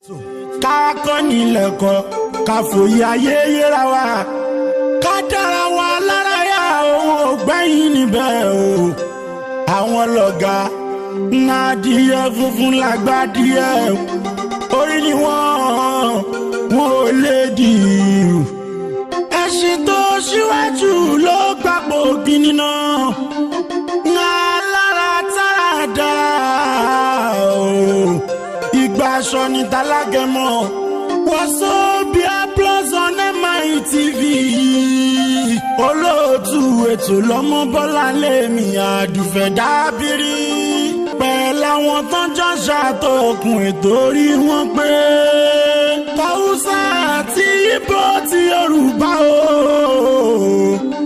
ká kọ́ nílẹ̀kọ́ ká fòye ayé yẹra wa ká dára wa lára yá òun ò gbẹ́yìn níbẹ̀ o àwọn lọ́gà adìyẹ funfun làgbàdìyẹ orí ni wọ́n ò lè dì í ẹṣin tó ṣíwájú ló gbàpọ̀ gíní náà alára tára dáa o ìgbà aṣọ ní tálágẹmọ Wazobia Plus on MITV olóòtú ètò lọ́mọ bọ́lá lèmi àdùfẹ́ dábìrì pẹ̀lú àwọn tó ń jọ ṣàtọkùn ètò orí wọn pé Haúsá àti Ìgbò ti Yorùbá o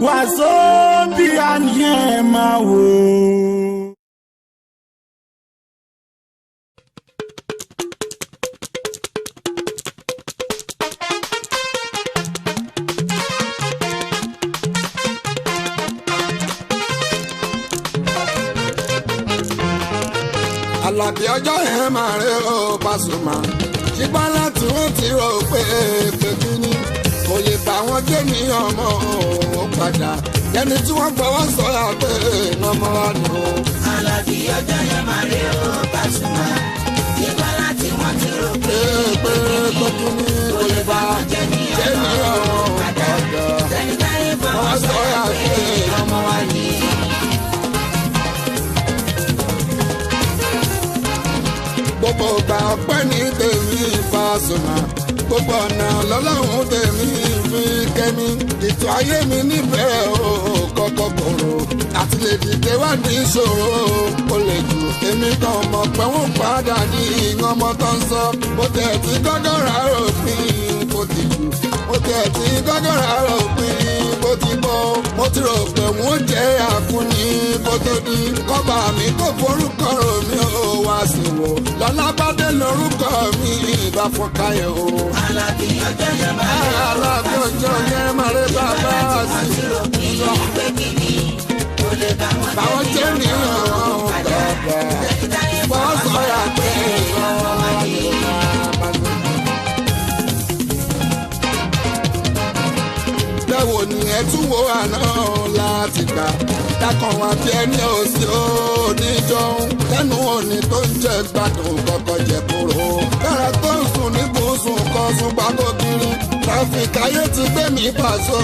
Wazobia ni ẹ máa wò. Àlàbí ọjọ́ yẹn máa rí o Pasuma ṣùgbọ́n láti wọ́n ti rò pé pẹ̀lú ni kò lè bá wọn gé ní ọmọ òun padà ẹni tí wọ́n gbọ́wọ́ sọ̀rọ̀ pé ọmọ wa nù. Àlàbí ọjọ́ yẹn máa rí o Pasuma ṣùgbọ́n láti wọ́n ti rò pé pẹ̀lú ni kò lè bá wọn gé ní ọmọ òun padà ẹni táyé gbọ́wọ́ sọ̀rọ̀ pé ọmọ wa nì. Gbogbo ọgbà ọpẹ́ ní tèmi Pasuma gbogbo ọ̀nà lọ́lọ́run tèmi fi kẹ́mi ètò ayé mi níbẹ̀ o kọ́kọ́ gbòòrò àti lè dìde wá ní ìṣòro o lè jù èmi kan mọ̀ pé wọ́n padà ní ọmọ tó ń sọ mo tẹ̀ tí gọ́gọ́rà òpin kò ti jù mo tẹ̀ tí gọ́gọ́rà òpin kò ti bọ́ mo ti rò pé wọ́n jẹ́ àfúnni kó tó di kọ́ba mi kò forúkọ rò mí ò wá sí wò lọ́lábàdé lórúkọ mi ìbá fún káyọ̀ o. Àlàbí ọjọ́ yẹn máa rí o Àlàbí ọjọ́ yẹn máa rí bàbá sí i. Báwọn jẹ́ nìyẹn bàbá wọ́n sọ̀rọ̀ pé bẹ́wò ni ẹ tún wo àná láti gbà dákan wá bí ẹni òsì oníjọun lẹ́nu òní tó ń jẹ gbádùn kọ́kọ́ jẹ kúrò lára tó ń sùn ní bùsùn kan sùn gbàgbọ́ kiri tráfíkì ayé ti gbé mi pàṣọ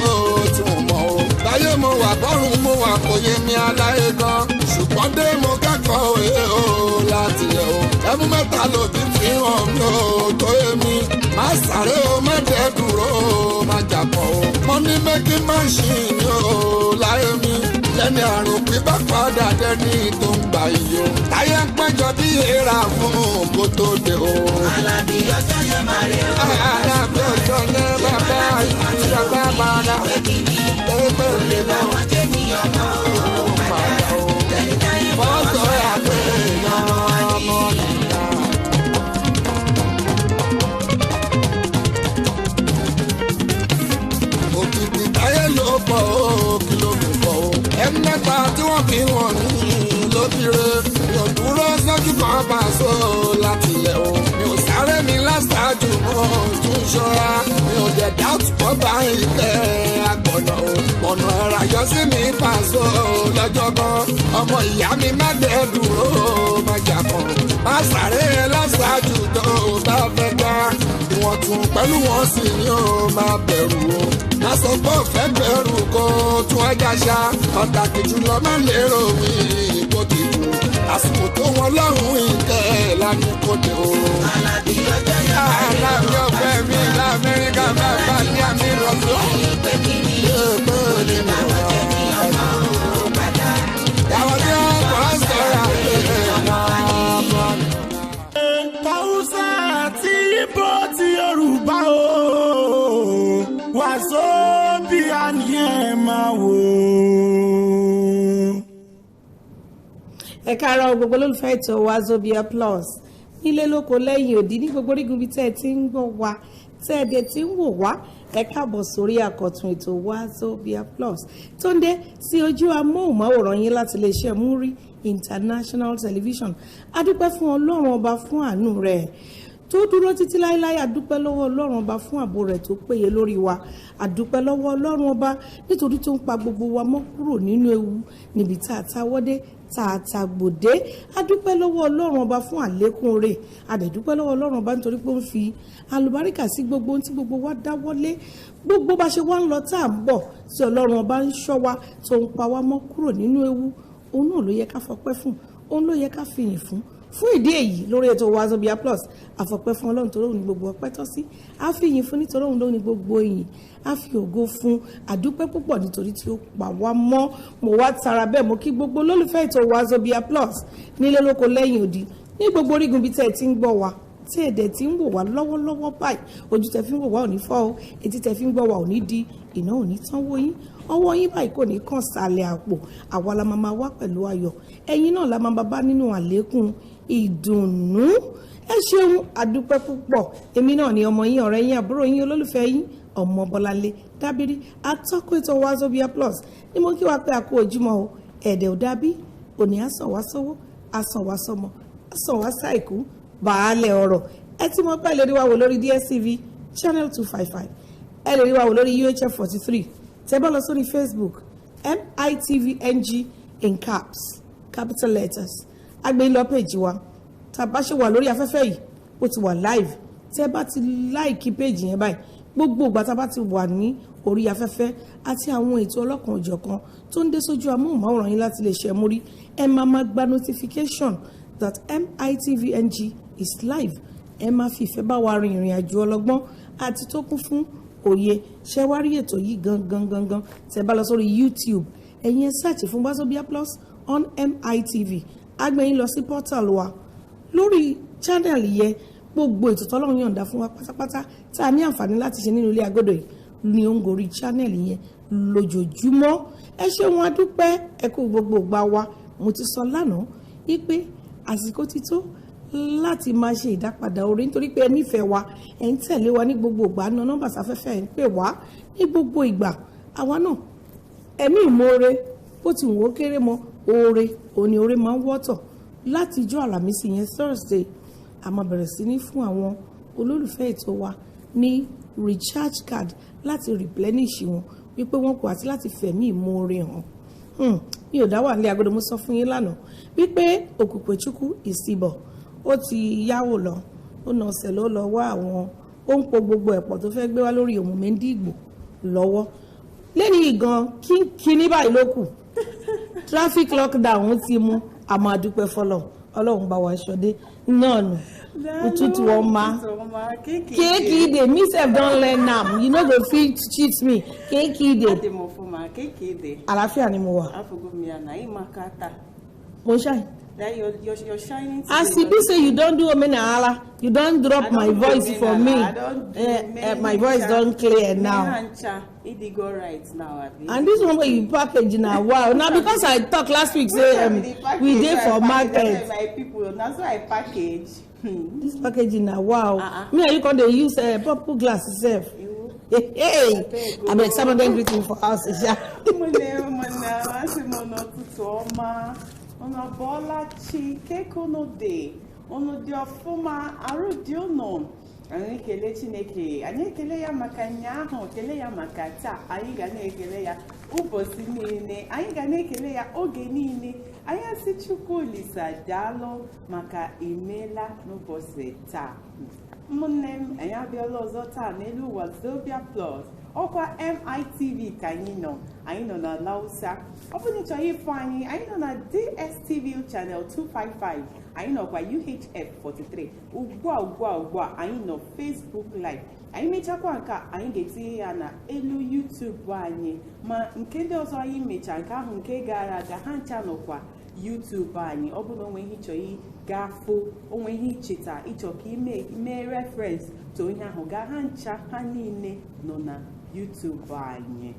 tí mo mọ̀ o láyé mo wà bọ́rùn mo wà kò yé mi aláyé gan ṣùgbọ́n dé mo kẹ́kọ̀ọ́ òye o láti yẹ o ẹmu mẹ́ta lòdì fi hàn mí o tó yé mi má sáré o má dẹ́ dúró o má jàpọ̀ o money making machine o láyé mi lẹ́ni àrùn pípa padà dẹ́ni tó ń gbà iyo táyé ń péjọ bí èèrà fún kó tó dé o. Àlàbí ọjọ́ yẹn máa rí o Àlàbí ọjọ́ yẹn bàbá ìjọba bàdà ẹgbẹ́ òde náà wọ́n jẹ́ ní ọmọ òun padà ẹni táyé gbọ́wọ́ sọ̀rọ̀ pé ọmọ wa nì. òkìkí táyé ló pọ̀ ó kí ló mú pọ̀ ó ẹ̀mẹ́ta tí wọ́n fi wọ̀n ní lóbìrè mi ò dúró sójú kan bá so láti ilẹ̀ o mi ò sáré mi láṣáájú mọ́ tún ṣọ́ra mi ò dẹ̀ dáàtú kọ́ bá ilẹ̀ àgbọ̀nà o ọ̀nà ẹ̀rà yọ sí mi pàṣọ lọ́jọ́ kan ọmọ ìyá mi má dẹ̀ dúró má jà kan má sáré láṣáájú tó bá fẹ́ dá ìwọ̀n tún pẹ̀lú wọn sì ni ó máa bẹ̀rù o lásán pọ̀ fẹ́ bẹ̀rù kó tún ẹja ṣá pàtàkì jùlọ má lérò mi kó ti jù àsìkò tó wọn lọ́rùn ìkẹ́ lánàá kó dé o. Àlàbí ọjọ́ yẹn máa rí o Àlàbí ọ̀fẹ́ mi lamẹ́ríkà bàbá ní àmì rọ̀tọ́. pé kí ni báwọn jẹ́ ní ọmọ òun padà Yàwó tí wọ́n kọ́ sọ̀rọ̀ àpẹẹrẹ ọmọ. Haúsá àti Ìgbò ti Yorùbá o Wazobia ni ẹ máa wò. Ẹ káàárọ̀ gbogbo olólùfẹ́ ètò Wazobia Plus nílé lóko lẹ́yìn òdì ní gbogbo orígun ibi tẹ́ ẹ ti ń gbọ́ wa tẹ́ ẹ dé ti ń wò wá ẹ káàbọ̀ sórí àkọ́tún ètò Wazobia Plus tó ń dé sí ojú amóhùnmáwòrán yín láti iléeṣẹ́ Muri International Television. A dúpẹ́ fún Ọlọ́run ọba fún àánú rẹ̀ tó dúró títí láéláé. Àdúpẹ́ lọ́wọ́ Ọlọ́run ọba fún ààbò rẹ̀ tó péye lórí wa. Àdúpẹ́ lọ́wọ́ Ọlọ́run ọba nítorí tó ń pa gbogbo wa mọ́ kúrò nínú ewu níbi tá a táwọ́dé tá a tàgbòdé. Àdúpẹ́ lọ́wọ́ Ọlọ́run ọba fún àlékún rẹ̀. Àdẹ̀dúpẹ́ lọ́wọ́ Ọlọ́run ọba nítorí pé ó ń fi àlùbáríkà sí gbogbo ohun tí gbogbo wa dáwọ́lé. Gbogbo bá ṣe wá ń lọ tá à ń bọ̀ tí Ọlọ́run ọba ń ṣọ́ wa tó ń pa wá mọ́ kúrò nínú ewu. Òun náà ló yẹ ká fọpẹ́ fún, òun ló yẹ ká fìyìn fún ìdí èyí lórí ètò Wazobia Plus àfọpẹ́ fún Ọlọ́run tó lóhùn ní gbogbo ọpẹ́ tọ́ sí, a fi ìyìn fún nítorí òun lóhùn ní gbogbo ìyìn, a fi ògo fún. Àdúpẹ́ púpọ̀ nítorí tí ó pa wá mọ́. Mo wá tara bẹ́ẹ̀ mo kí gbogbo olólùfẹ́ ètò Wazobia Plus nílé lóko lẹ́yìn odi ní gbogbo orígun bíi tẹ́ ẹ ti ń gbọ́ wa tí ẹ̀dẹ̀ tí ń wò wá lọ́wọ́lọ́wọ́ báyìí. Ojú tẹ́ fi ń wò wá ò ní fọ́ o, etí tẹ́ fi ń gbọ́ wá ò ní di, iná ò ní tán wó yín, ọwọ́ yín báyìí kò ní kàn sálẹ̀ àpò. Àwa la máa wá pẹ̀lú ayọ̀, ẹ̀yin náà la máa bá nínú àlékún ìdùnnú. Ẹ ṣeun, àdúpẹ́ púpọ̀. Èmi náà ni ọmọ yín, ọ̀rẹ́ yín, àbúrò yín, olólùfẹ́ yín, ọmọ Bọ́láńlé Dábírí, atọ́kùn ètò Wazobia Plus ni mo kí wa pé a kú ojúmọ́ o. Ẹ̀dẹ̀ ò dábí, òní á sàn wá sówó, á sàn wá sọmọ, á sàn wá sáìkú, baálẹ̀ ọ̀rọ̀. Ẹ tí mo pẹ́ lè rí wa wò lórí DSTV channel 255, ẹ lè rí wa wò lórí UHF 43, tẹ́ bá lọ sórí Facebook MITVNG in caps, capital letters. Agbẹ́yìn lọ péjì wa tá a bá ṣe wà lórí afẹ́fẹ́ yìí ó ti wà live. Tẹ́ bá ti láìkí péjì yẹn báyìí, gbogbo ìgbà tá a bá ti wà ní orí afẹ́fẹ́ àti àwọn ètò ọlọ́kan òjọ̀kan tó ń dé sójú amóhùnmáwòrán yín láti lè ṣe múrí, ẹ máa gba notification that MITVNG is live. Ẹ máa fi ìfẹ́ bá wa rin ìrìn àjò ọlọ́gbọ́n àti tó kún fún òye. Ṣé wá rí ètò yìí gangan tẹ́ bá lọ sórí YouTube, ẹ̀yin ẹ search fún Wazobia Plus on MITV. Agbẹ́yìn lọ sí portal wa lórí channel yẹn, gbogbo ètò tọ́lọ́run yọ̀ǹda fún wa pátápátá tá a ní àǹfààní láti ṣe nínú ilé agodo yìí ni ó ń gorí channel yẹn lójoojúmọ́. Ẹ ṣé wọn adúpẹ́, ẹ kú gbogbo ìgbà wa. Mo ti sọ lánàá wípé àsìkò ti tó láti máa ṣe ìdápadà orí nítorí pé ẹ nífẹ̀ẹ́ wa, ẹ ń tẹ̀lé wa ní gbogbo ìgbà, náà nọ́mbà sáfẹ́fẹ́ ẹ ń pè wá ní gbogbo ìgbà. Àwa náà ẹ̀mí ìmoore bó ti wò ó kéré mọ́ oore òní oore máa ń wọ́tọ̀. Láti ijọ́ Àlàmísì yẹn Thursday a máa bẹ̀rẹ̀ sí ní fún àwọn olólùfẹ́ ètò wa ní recharge card láti replenish wọn wípé wọn kò àti láti fẹ̀mí ìmoore hàn. Mi ò dá wà nílé agodo, mo sọ fún yín lánàá wípé Òkùnkùnchukwu ìsìbọ̀ ó ti yáwó lọ, ó nà ọ̀sẹ̀ ló lọ wá àwọn ó ń po gbogbo ẹ̀pọ̀ tó fẹ́ gbé wá lórí òun Mẹ́ndígbò lọ́wọ́. Lẹ́yìn ìgan kíní báyìí ló kù, traffic lockdown ti mú. A máa dúpẹ́ fọlọ́, Ọlọ́run bá wa ṣọdé náà nù. Òtútù ọmọ kéèkì ìdè me sef don learn am, you no go fit cheat me. Kéèkì ìdè àlàáfíà ni mo wà. Mo ṣáì. You're shining today. As e be say you don do omenaala, you don drop my voice for me. My voice don clear now. It go right now. And this one wey you package na wow. Now because I talk last week say we dey for market. My people, na so I package. This packaging na wow. Me and you come dey use purple glass sef. Hey, abeg some of them greeting for house. Ona Bolachi Kekonode, ono di ofuma arudiono. Anyị ekele Chineke, anyị ekele ya maka nyaahụ, ekele ya maka taa, anyị ga na-ekele ya ụbọchị niile, anyị ga na-ekele ya oge niile. Anyị asị Chukwu Olisa daalụ maka imela n'ụbọchị taa. Ụmụnne m, anyị abịala ọzọ taa n'elu Wazobia Plus. Ọkwa MITV ka anyị nọ na Lausa. Ọ bụ na ịchọrọ ịfụ anyị nọ na DSTV channel 255, anyị nọkwa UHF 43. Ugbu a anyị nọ Facebook live. Anyị mechakwa nke anyị ga-etinye ya na elu YouTube anyị, ma nke ndị ọzọ anyị mecha nke ahụ nke gara aga ha ncha nọkwa YouTube anyị. Ọ bụ na onwe ihe ịchọrọ gafụ, onwe ihe icheta ịchọ ka ime reference to onye ahụ ga ha ncha ha niile nọ na YouTube anyị.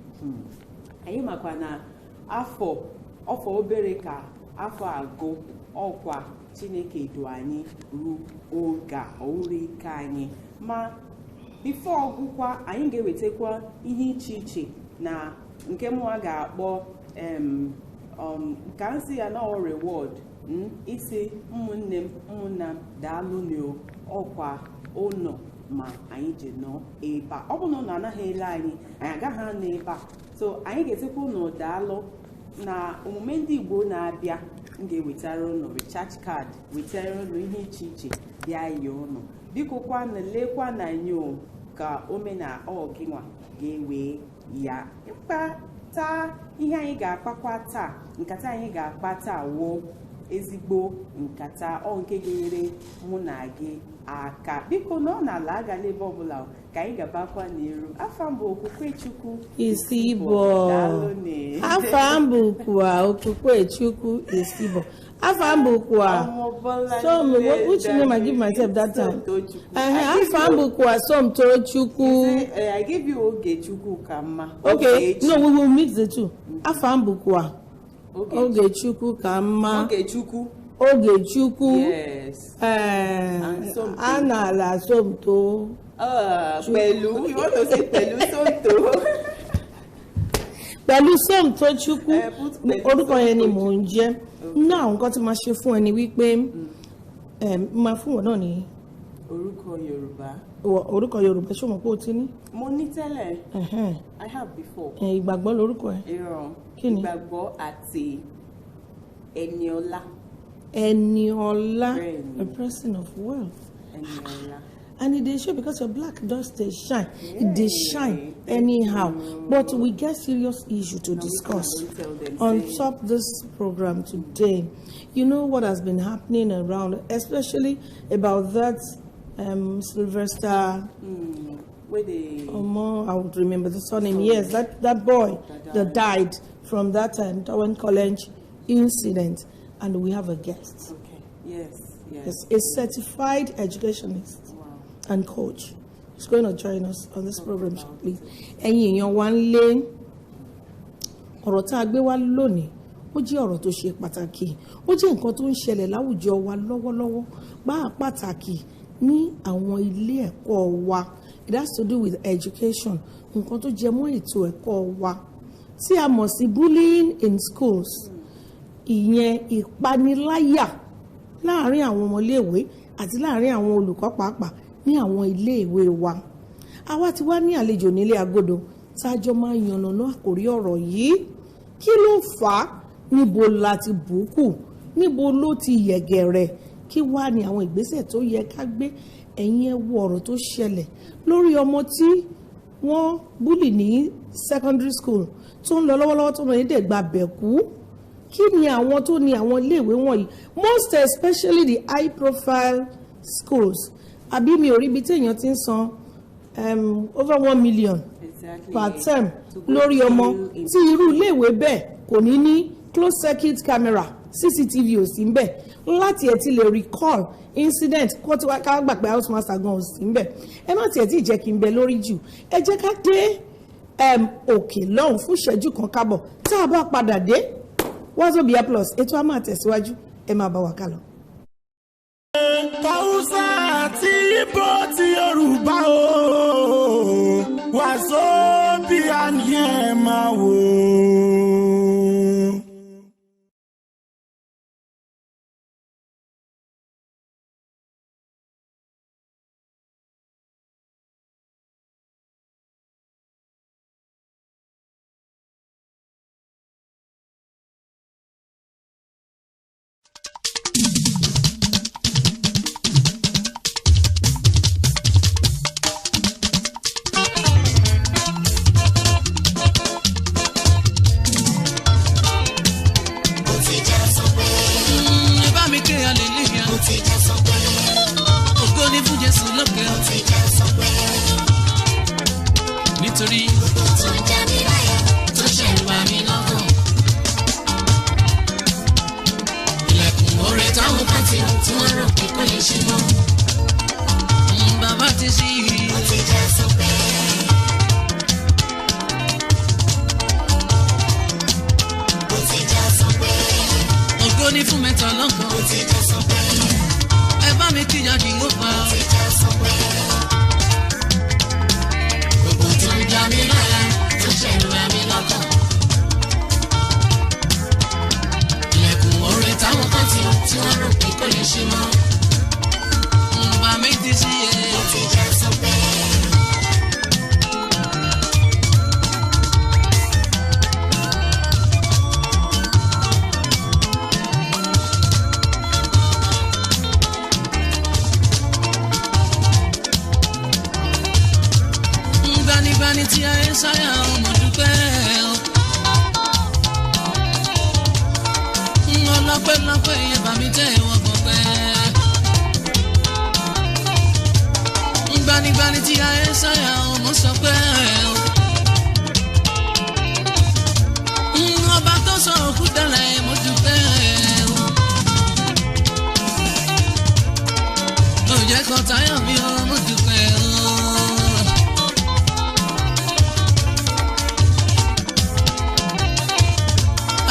Anyị makwa na afọ obere ka afọ agụ, ọkwa Chineke du anyị ruo oge ọhụrụ ike anyị. Ma bifo ọgwụkwa anyị ga-ewetakwa ihe iche na nke mụwa ga-akpọ ka nsị ya na reward isi ụmụnne m ụmụnna m daalụ n'o ọkwa ụnọ ma anyị ji nọ ebe a. Ọ bụ na ụnọ anaghị ele anyị agaghị anọ ebe a. So anyị ga-esikwa ụnọ daalụ na omume ndị Igbo na-abịa. M ga-ewetara ụnụ recharge card, wetara ụnụ ihe iche iche bịa yie ụnụ. Biko kwanụ lekwa na nyo ka omena ọgịnwa ga-ewe ya ịkpata ihe anyị ga-akpakwa taa. Nkata anyị ga-akpa taa woo ezigbo nkata nke ga-enyere mụ na gị aka. Biko na ọ na-ala agala ebe ọbụla ka anyị gabakwa n'iru. Afa mbụ Okwukwe Chukwu Isibo. Afa mbụ kwa Okwukwe Chukwu Isibo. Afa mbụ kwa so which name I give myself that time? Afa mbụ kwa Somtochukwu. I give you Ogechukwu ka mma. Okay, no, we will mix the two. Afa mbụ kwa Ogechukwu ka mma. Ogechukwu. Yes. Anala Somto. Pẹ̀lú. You want to say Pẹ̀lú Somto? Pẹ̀lú Somtochukwu. Orúkọ yẹn ni mò ń jẹ́. Náà nǹkan tí máa ṣe fún ẹni wípé máa fún wọn náà ní. Orúkọ Yorùbá. Orúkọ Yorùbá ṣé o mọ̀ pé o ti ní? Mo ní tẹ́lẹ̀. I have before. Ìgbàgbọ́ lorúkọ ẹ̀. Ìrọ̀. Kí ni? Ìgbàgbọ́ àti Ẹniọlá. Eniola, a person of wealth. Eniola. And it is sure because you're black, does they shine? They shine anyhow. But we get serious issue to discuss on top this program today. You know what has been happening around, especially about that Sylvester. I would remember the surname. Yes, that boy that died from that Towan College incident. And we have a guest. Okay. Yes. A certified educationist and coach. He's going to join us on this program, please. Ẹ̀yin èèyàn wa ńlé ọ̀rọ̀ tá a gbé wá lónìí ó jẹ́ ọ̀rọ̀ tó ṣe pàtàkì. Ó jẹ́ nǹkan tó ń ṣẹlẹ̀ láwùjọ wa lọ́wọ́lọ́wọ́ pàtàkì ní àwọn ilé ẹ̀kọ́ wa. It has to do with education. Nǹkan tó jẹ mọ́ ètò ẹ̀kọ́ wa. Tí a mọ̀ sí bullying in schools. Ìyẹn ìpaniláyà láàárín àwọn ọmọléèwé àti láàárín àwọn olùkọ́ pàápàá ní àwọn iléèwé wa. Àwa ti wá ní àlejò nílé agodo tájọ́ máa ń yànnàná àkórí ọ̀rọ̀ yìí. Kí ló fà á? Níbo la ti bùkù? Níbo ló ti yẹ̀gẹ̀rẹ̀? Kí wá ní àwọn ìgbésẹ̀ tó yẹ ká gbé? Ẹ̀yin ẹ wo ọ̀rọ̀ tó ṣẹlẹ̀ lórí ọmọ tí wọ́n búlì ní secondary school tó ń lọ lọ́wọ́lọ́wọ́ tó ń lọ ní dẹ̀gbà bẹ̀kú. Kí ni àwọn tó ní àwọn iléèwé wọ̀nyí, most especially the high profile schools? Àbí mi ò rí ibi tí èèyàn ti ń san over 1 million per term lórí ọmọ tí irú iléèwé bẹ́ẹ̀ kò ní ní closed circuit camera CCTV ò sí ńbẹ̀ láti ẹ̀ ti lè recall incident kó tí wá ká gbà pé house master gan ò sí ńbẹ̀. Ẹ má tiẹ̀ tí ì jẹ́ kí n bẹ lórí jù, ẹ jẹ́ ká dé òkè lọ́hùn fún ìṣẹ́jú kan kábọ̀. Tá a bá padà dé Wazobia Plus ètò a máa tẹ̀síwájú, ẹ máa bá wa kálọ. Tàwùsà àti Ìgbò ti Yorùbá o, Wazobia ni ẹ máa wò. Nítorí tó ń jẹ́ mi láyọ̀ tó ṣẹ̀rù bá mi lọ́kàn. Ilẹ̀kùn oore táwọn kan ti hàn tí wọ́n rò pé kò lè ṣe mọ́. Bàbá ti ṣí i. Ó ti já sọ pé. Ó ti já sọ pé. Ògo ni fún mẹ́ta lọ́kàn. Ó ti já sọ pé. Ẹ bá mi kíjà kí ó pa. Ó ti já sọ pé. Mi lára tó ṣẹ̀rù bá mi lọ́kàn. Ilẹ̀kùn oore táwọn kan ti hàn tí wọ́n rò pé kò lè ṣe mọ́. Bá mi ti ṣí ẹ. gbanigbani tí ayé sáyà mo dúpẹ́ o. Ọlọ́pẹ́lọpẹ́ iye bàmí tẹ́ ìwọ̀n gbọ̀pẹ́. Gbanigbani tí ayé sáyà mo sọ pé o. Ọba tó sọ òkú dálẹ̀ mo dúpẹ́ o. Ó jẹ́ kan táyọ̀ mi o mo dúpẹ́ o.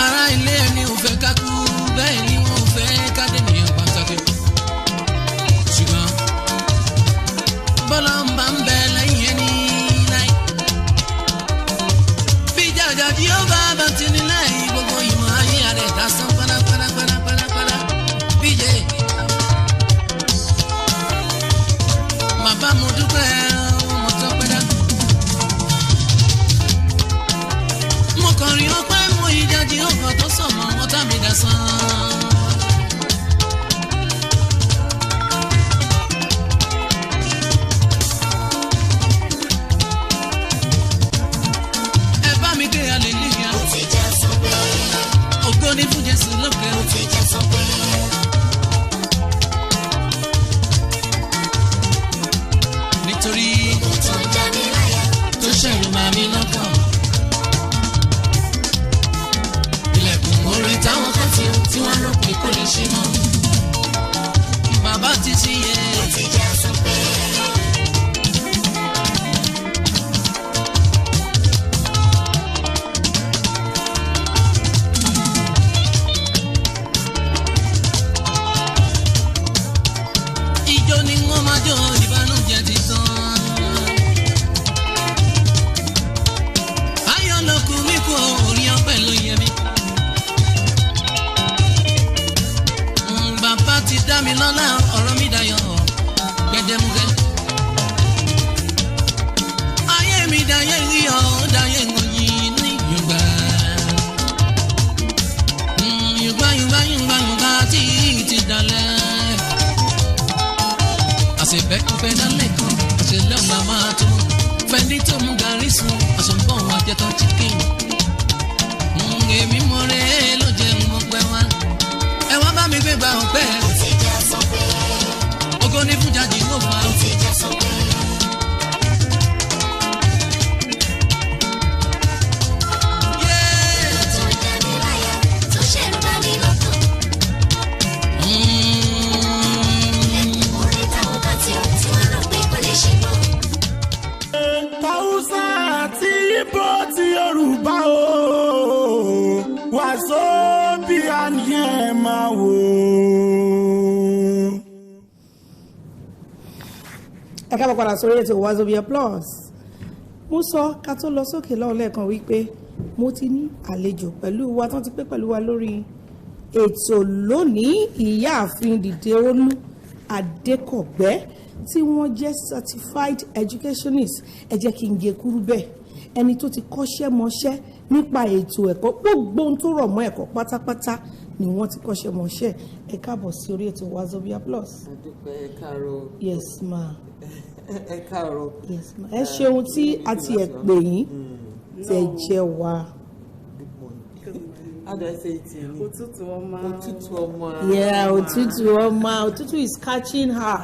Ará ilé ẹni ò fẹ́ ká kú bẹ́ẹ̀ ni wọ́n fẹ́ ká dènìyàn pàtàkì. Ṣùgbọ́n bọ́lá ń bá ń bẹ lẹ́yìn ẹni láì. Bí jàjàdí ó bá bá ti ní láì gbogbo ìmọ̀ ayé rẹ̀ dá sán pálápálápálápálá. Bíjẹ́ bàbá mo dúpẹ́ mo tọ́pẹ́ dá. Mo kàn rí ọpẹ́ mo ìdájí ọkọ̀ tó sọ̀mọ́ wọn tá mi dá sán. Ẹ bá mi gbé hallelujah. Ó ti já sọ́pẹ́. Ògo ni fún Jésù lókè. Ó ti já sọ́pẹ́. Nítorí Ó tó ń já mi láyà. tó ṣẹ̀rù máa mi lọ́kàn. Ilẹ̀kùn orí táwọn kan tí wọ́n rò pé kò lè ṣe mọ́. Bàbá ti ṣí yẹ. Ó ti já sọ́pẹ́. Ijó ni wọ́n máa jó ìbànújẹ́ ti tán. Ayọ̀ ló kù mí kú orin ọpẹ́ ló yẹ mí. Bàbá ti dá mi lọ́lá ọ̀rọ̀ mi dayọ̀ gbẹdẹmukẹ. Ayé mi dayé ríyọ̀ dayé ngòyìn ní Yorùbá. Yorùbá tí ti dalẹ̀. Àṣebẹ́kúfẹ́ dálẹ̀ kan ṣe lọ́la máa tó. Fẹ́ni tó mú gàrí sùn àṣọ̀bọ̀ wọn àjẹtọ̀ chicken. Èmi mọ̀ rẹ̀ ló jẹ́ mọ̀ pẹ́ wá. Ẹ wá bá mi gbé gba ọ̀pẹ́. Ó ti já sọ́pẹ́. Ògo ni fún Jàdí ló fà. Ó ti já sọ́pẹ́. Ó tó ń já mi láyà. Tó ṣẹ̀rù bá mi lọ́kàn. Orí táwọn kan tí wọ́n rò pé kò lè ṣe mọ́. Tàwùsà àti Ìgbò ti Yorùbá o. Wàsó bí a ní ẹ máa wò. ẹ káàbọ̀ padà sórí ètò Wazobia Plus. Mo sọ ká tó lọ sókè lọ́wọ́ lẹ́ẹ̀kan wípé mo ti ní àlejò pẹ̀lú wa tán ti pé pẹ̀lú wa lórí ètò lónìí, ìyáàfin Dìdeolú Adékọ̀gbẹ́ tí wọ́n jẹ́ certified educationist. Ẹ jẹ́ kí n gé kúrú bẹ́ẹ̀, ẹni tó ti kọ́ṣẹ́ mọṣẹ́ nípa ètò ẹ̀kọ́, gbogbo ohun tó rọ̀ mọ́ ẹ̀kọ́ pátápátá ni wọ́n ti kọ́ṣẹ́ mọṣẹ́. Ẹ káàbọ̀ sí orí ètò Wazobia Plus. Adúpẹ́ ẹ káàárọ̀. Yes ma. Ẹ káàárọ̀. Yes ma. Ẹ ṣeun tí a ti ẹ̀ pè yín tẹ̀ jẹ́ wa. Good morning. How do I say it in? Òtútù ọmọ. Òtútù ọmọ. Yeah, Òtútù ọmọ. Òtútù is catching her.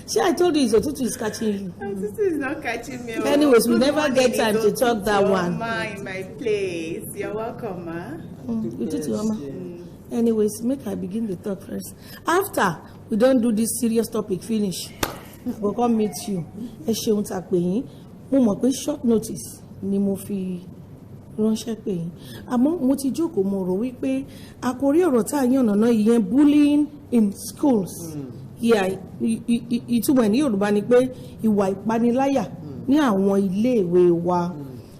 See, I told you Òtútù is catching you. Òtútù is not catching me. Anyways, we Good never morning, get time to it's talk that Òtútù one. ọmọ in my place. You're welcome, ma. Òtútù ọmọ. Anyways, make I begin the talk first. After we don't do this serious topic finish, I go come meet you. Ẹ ṣeun tá a pè yín. Mo mọ̀ pé short notice ni mo fi ránṣẹ́ pè yín. Àmọ́ mo ti jókòó mo rò wípé àkórí ọ̀rọ̀ tá a yàn nàná ìyẹn bullying in schools. Ìtumọ̀ ẹ̀ ní Yorùbá ni pé ìwà ìpaniláyà ní àwọn iléèwé wa.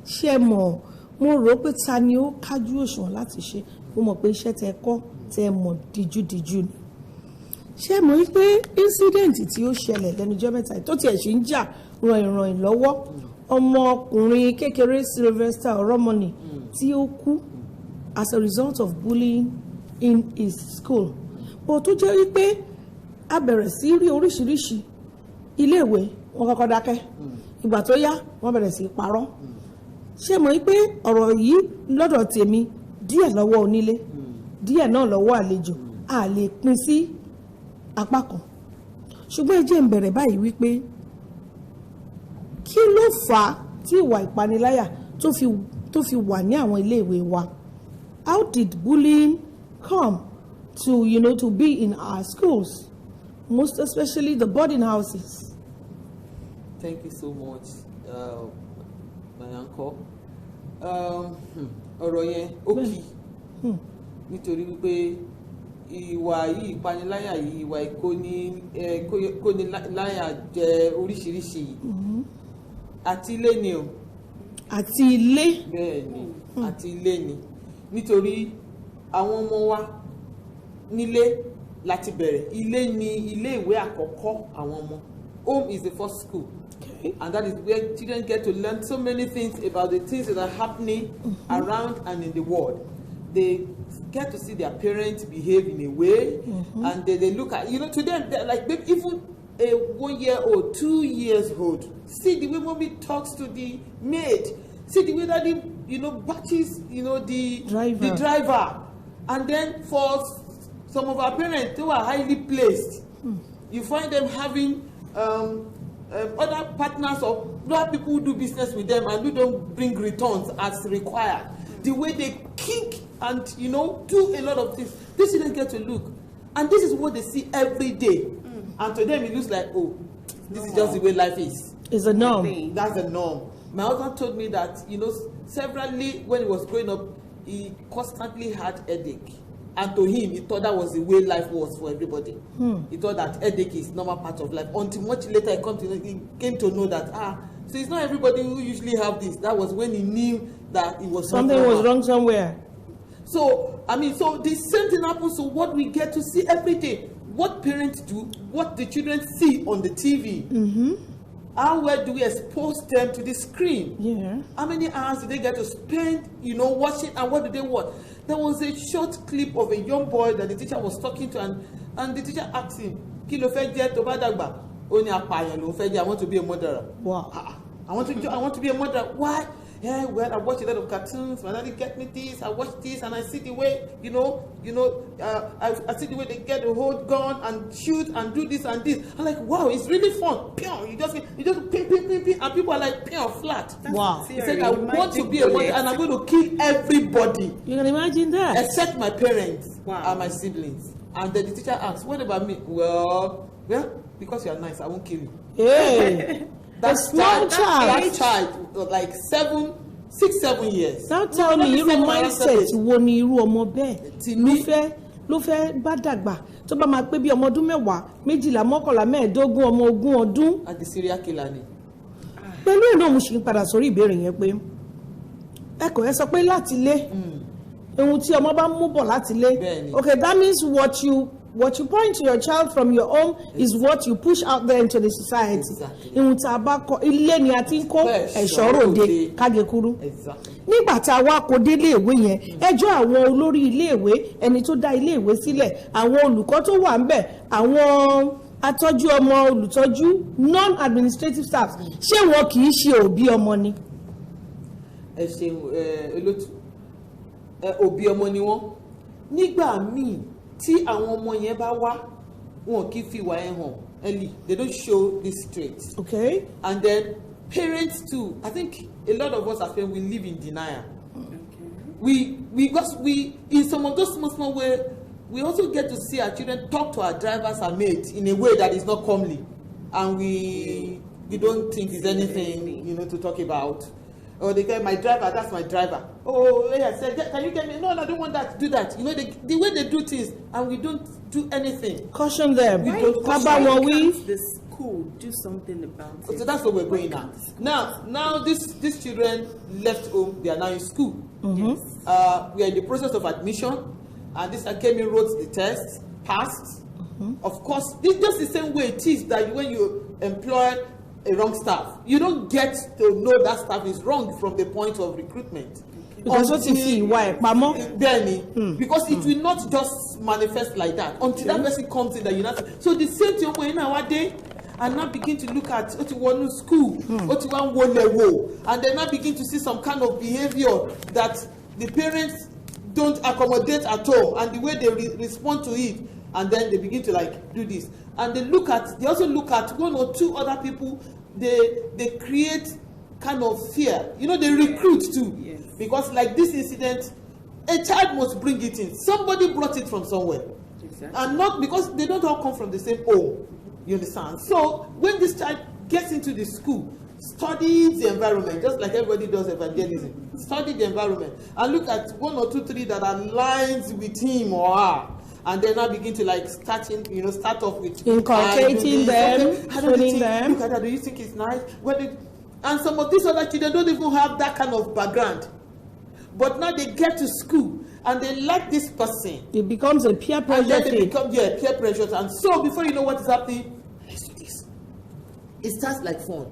Ṣé mọ̀, mo rò pé ta ni ó kájú òṣùwọ̀n láti ṣe. Mo mọ̀ pé iṣẹ́ tẹ kọ́ tẹ mọ̀ díjúdíjú ni. Ṣé mọ̀ wípé incident tí ó ṣẹlẹ̀ lẹ́nujọ́ mẹ́ta tó tiẹ̀ ṣì ń jà ràn lọ́wọ́, ọmọkùnrin kékeré Sylvester Oromoni tí ó kú as a result of bullying in his school. Bó tó jẹ́ wípé a bẹ̀rẹ̀ sí rí oríṣiríṣi iléèwé wọn kọ́kọ́ dákẹ́, ìgbà tó yá wọ́n bẹ̀rẹ̀ sí í parọ́ ṣé mọ̀ pé ọ̀rọ̀ yìí lọ́dọ̀ tèmi díẹ̀ lọ́wọ́ onílé díẹ̀ náà lọ́wọ́ àlejò a lè pín sí apá kan ṣùgbọ́n ẹ jẹ́ n bẹ̀rẹ̀ báyìí wípé kí ló fà á tí ìwà ìpaniláyà tó fi wà ní àwọn iléèwé wa? How did bullying come to to be in our schools, most especially the boarding houses? Thank you so much, my uncle. Ọ̀rọ̀ yẹn ó kì í nítorí wípé ìwà yìí ìpaniláyà yìí ìwà ìkóniláyà jẹ́ oríṣiríṣi yìí àti ilé ni o. Àti ilé. Bẹ́ẹ̀ ni àti ilé ni nítorí àwọn ọmọ wa nílé láti bẹ̀rẹ̀ ilé ni ilé ìwé àkọ́kọ́ àwọn ọmọ. Home is the first school. Okay. And that is where children get to learn so many things about the things that are happening around and in the world. They get to see their parents behave in a way, and they look at, to them, they're like, even a 1 year old, 2 years old, see the way mommy talks to the maid, see the way that batches, the driver. And then for some of our parents who are highly placed, you find them having other partners or other people who do business with them and who don't bring returns as required. The way they kick and do a lot of things, these children get to look, and this is what they see every day. And to them it looks like, oh, this is just the way life is. It's a norm. That's the norm. My husband told me that severally when he was growing up, he constantly had headache. And to him, he thought that was the way life was for everybody. He thought that headache is normal part of life. Until much later, he came to know that, so it's not everybody who usually have this. That was when he knew that it was something was wrong somewhere. So, so the same thing happens to what we get to see every day. What parents do, what the children see on the TV. How well do we expose them to the screen? Yeah. How many hours do they get to spend, watching, and what do they watch? There was a short clip of a young boy that the teacher was talking to, and the teacher asked him, "Kí ló fẹ́ jẹ́ tó bá dàgbà?" Ó ní apààyàn ló fẹ́ jẹ́. I want to be a murderer. Wow. I want to be a murderer. Why? Yeah, well, I watch a lot of cartoons. My daddy get me this. I watch this, and I see the way, I see the way they get to hold gun and shoot and do this and this. I'm like, wow, it's really fun. You just ping, and people are like, flat. Wow. He said, I want to be a murderer, and I'm going to kill everybody. You can imagine that. Except my parents and my siblings. And then the teacher asked, what about me? Well, because you're nice, I won't kill you. Hey. That child was like 6, 7 years. Now tell me, irú mindset wo ni irú ọmọ bẹ́ẹ̀ ló fẹ́ bá dàgbà tó bá máa pé bí ọmọ ọdún 10, 12, 11, 15, ọmọ 20 ọdún. And the serial killer ni. Pẹ̀lú náà mo ṣì ń padà sórí ìbéèrè yẹn pé ẹ sọ pé láti ilé ohun tí ọmọ bá mú bọ̀ láti ilé. Okay, that means what you point to your child from your home is what you push out there into the society. Ihun tí a bá kọ́ ilé ni a ti ń kó ẹ̀ṣọ́ ròde kágekuru. Nígbà tá a wá kó dé iléèwé yẹn, ẹjọ́ àwọn olórí iléèwé, ẹni tó dá iléèwé sílẹ̀, àwọn olùkọ́ tó wà ńbẹ̀, àwọn atọ́jú ọmọ olùtọ́jú non-administrative staff, ṣé wọn kì í ṣe òbí ọmọ ni? Ẹ ṣeun olótù òbí ọmọ ni wọ́n. Nígbà míì tí àwọn ọmọ yẹn bá wá, wọn kì í fi ìwà ẹ̀ hàn early. They don't show this trait. Okay. And then parents too. I think a lot of us as parents, we live in denial. Okay. We in some of those small ways, we also get to see our children talk to our drivers and maids in a way that is not comely, and we don't think there's anything to talk about. Oh, they get my driver, that's my driver. Oh, yeah, said, can you get me? No, I don't want that. Do that. The way they do things, and we don't do anything. Caution them. Why can't the school do something about it? So that's what we're going at. Now these children left home. They are now in school. Yes. We are in the process of admission, and this academy wrote the test, passed. Of course, it's just the same way it is that when you employ a wrong staff, you don't get to know that staff is wrong from the point of recruitment. Because what if he because it will not just manifest like that until that person comes in that you know. So the same thing when nowadays, and now begin to look at what you want in school, what you want level, and then now begin to see some kind of behavior that the parents don't accommodate at home, and the way they respond to it, and then they begin to like do this, and they also look at one or two other people. They create kind of fear. You know, they recruit too. Yes. Because like this incident, a child must bring it in. Somebody brought it from somewhere. Exactly. And not because they don't all come from the same home. You understand? So when this child gets into the school, study the environment, just like everybody does evangelism. Study the environment and look at 1 or 2, 3 that aligns with him or her. And then I begin to like start off with inculcating them, training them. Look at that. Do you think it's nice? And some of these other children don't even have that kind of background. But now they get to school and they like this person. It becomes a peer pressure. And then they become peer pressure. And so before you know what is happening, let's do this. It starts like fun.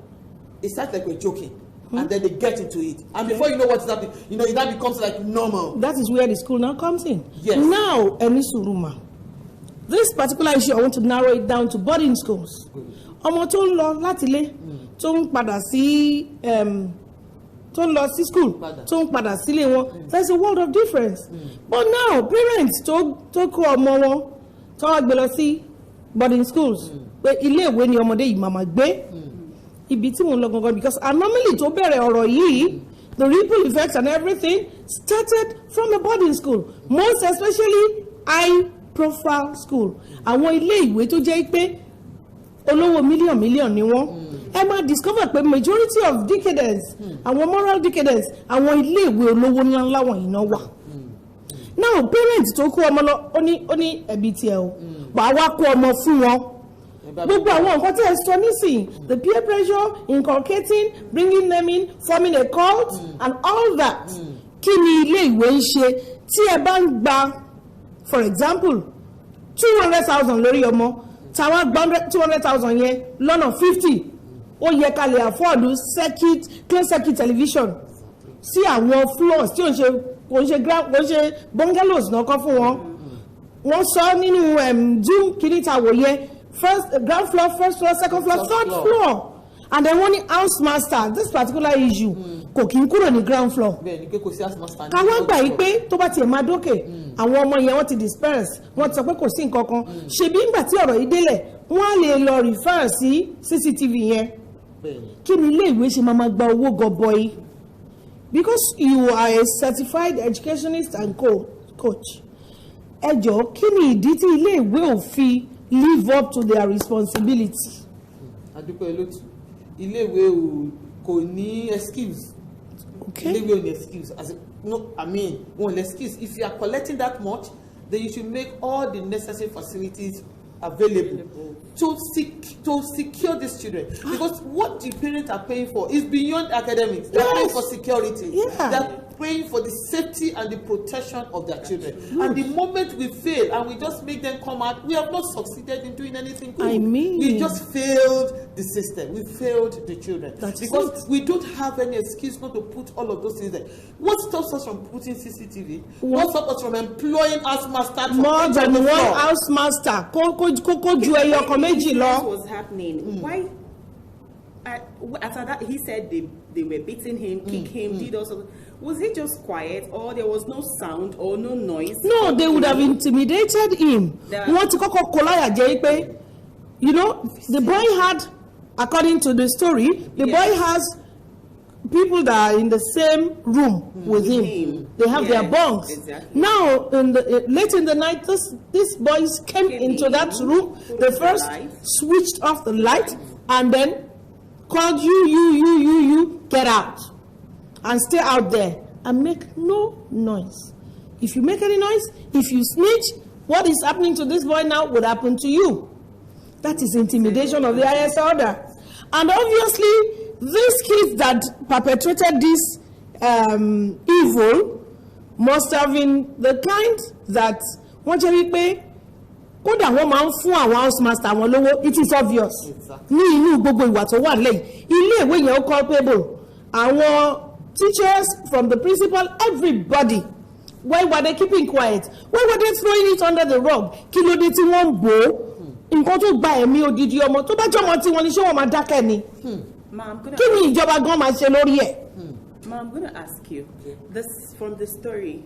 It starts like we're joking. And then they get into it. And before you know what's happening, it now becomes like normal. That is where the school now comes in. Yes. Now, Enisuruma, this particular issue, I want to narrow it down to boarding schools. Ọmọ tó ń lọ láti ilé, tó ń padà sí school, tó ń padà sílé wọn. There's a world of difference. But now, parents tó kó ọmọ wọn, tó wá gbé lọ sí boarding schools, pé ilé ìwé ni ọmọdé yìí máa gbé. Ibi tí mo lọ gangan, because anomaly tó bẹ̀rẹ̀ ọ̀rọ̀ yìí, the ripple effects and everything started from a boarding school, most especially high profile school. Àwọn ilé ìwé tó jẹ́ pé olówó mílíọ̀n ni wọ́n. Ẹ máa discover pé majority of decadence, àwọn moral decadence, àwọn ilé ìwé olówó ńláńlá wọ̀nyí náà wà. Now parents tó kó ọmọ lọ, ó ní ẹ̀bí tiẹ̀ o, wàá wá kó ọmọ fún wọn. Gbogbo àwọn nǹkan tí ẹ sọ nísìnyí, the peer pressure, inculcating, bringing them in, forming a cult, and all that. Kí ni ilé ìwé ń ṣe tí ẹ bá ń gba, for example, 200,000 lórí ọmọ, táwa gba 200,000 yẹn lọ́nà 50, ó yẹ ká lè afford closed circuit television sí àwọn floors tí kò ń ṣe bungalows náà kọ́ fún wọn. Wọ́n sọ nínú Zoom kìíní ta wò yẹ. Ground floor, first floor, second floor, third floor. And then one house master, this particular issue, kò kí n kúrò ní ground floor. Káwọn gbà yí pé tó bá tiẹ̀ máa dókè, àwọn ọmọ yẹn wọ́n ti disperse, wọ́n ti sọ pé kò sí nǹkan kan. Ṣebí ńgbà tí ọ̀rọ̀ yìí délẹ̀, wọ́n á lè lọ refer sí CCTV yẹn. Kí ni ilé ìwé ṣe máa gba owó gọbọi? Because you are a certified educationist and coach. Ẹ jọ̀ọ́, kí ni ìdí tí ilé ìwé ò fi live up to their responsibility? Adúpẹ́ lótú. Ilé-ìwé kò ní excuse. Okay. Ilé-ìwé ò ní excuse. One excuse. If you are collecting that much, then you should make all the necessary facilities available to secure these children. Because what the parents are paying for is beyond academics. They're paying for security. Yeah. They're praying for the safety and the protection of their children. And the moment we fail and we just make them come out, we have not succeeded in doing anything good. We just failed the system. We failed the children. Because we don't have any excuse not to put all of those things there. What stops us from putting CCTV? What stops us from employing house masters? More than one house master. This was happening. Why? After that, he said they were beating him, kick him, did also. Was he just quiet, or there was no sound or no noise? No, they would have intimidated him. The boy had, according to the story, the boy has people that are in the same room with him. They have their bunks. Exactly. Now, late in the night, these boys came into that room. They first switched off the light and then called you, get out. And stay out there and make no noise. If you make any noise, if you snitch, what is happening to this boy now would happen to you. That is intimidation of the highest order. And obviously, these kids that perpetrated this evil must have been the kind that house master it is obvious. Culpable. Teachers, from the principal, everybody. Why were they keeping quiet? Why were they throwing it under the rug? nǹkan tó gba ẹ̀mí odidi ọmọ tó bá jọmọ tí wọ́n ní ṣé wọ́n máa dákẹ́ ni kí ni ìjọba gan máa ṣe lórí ẹ̀. Ma, I'm going to ask you, this from the story,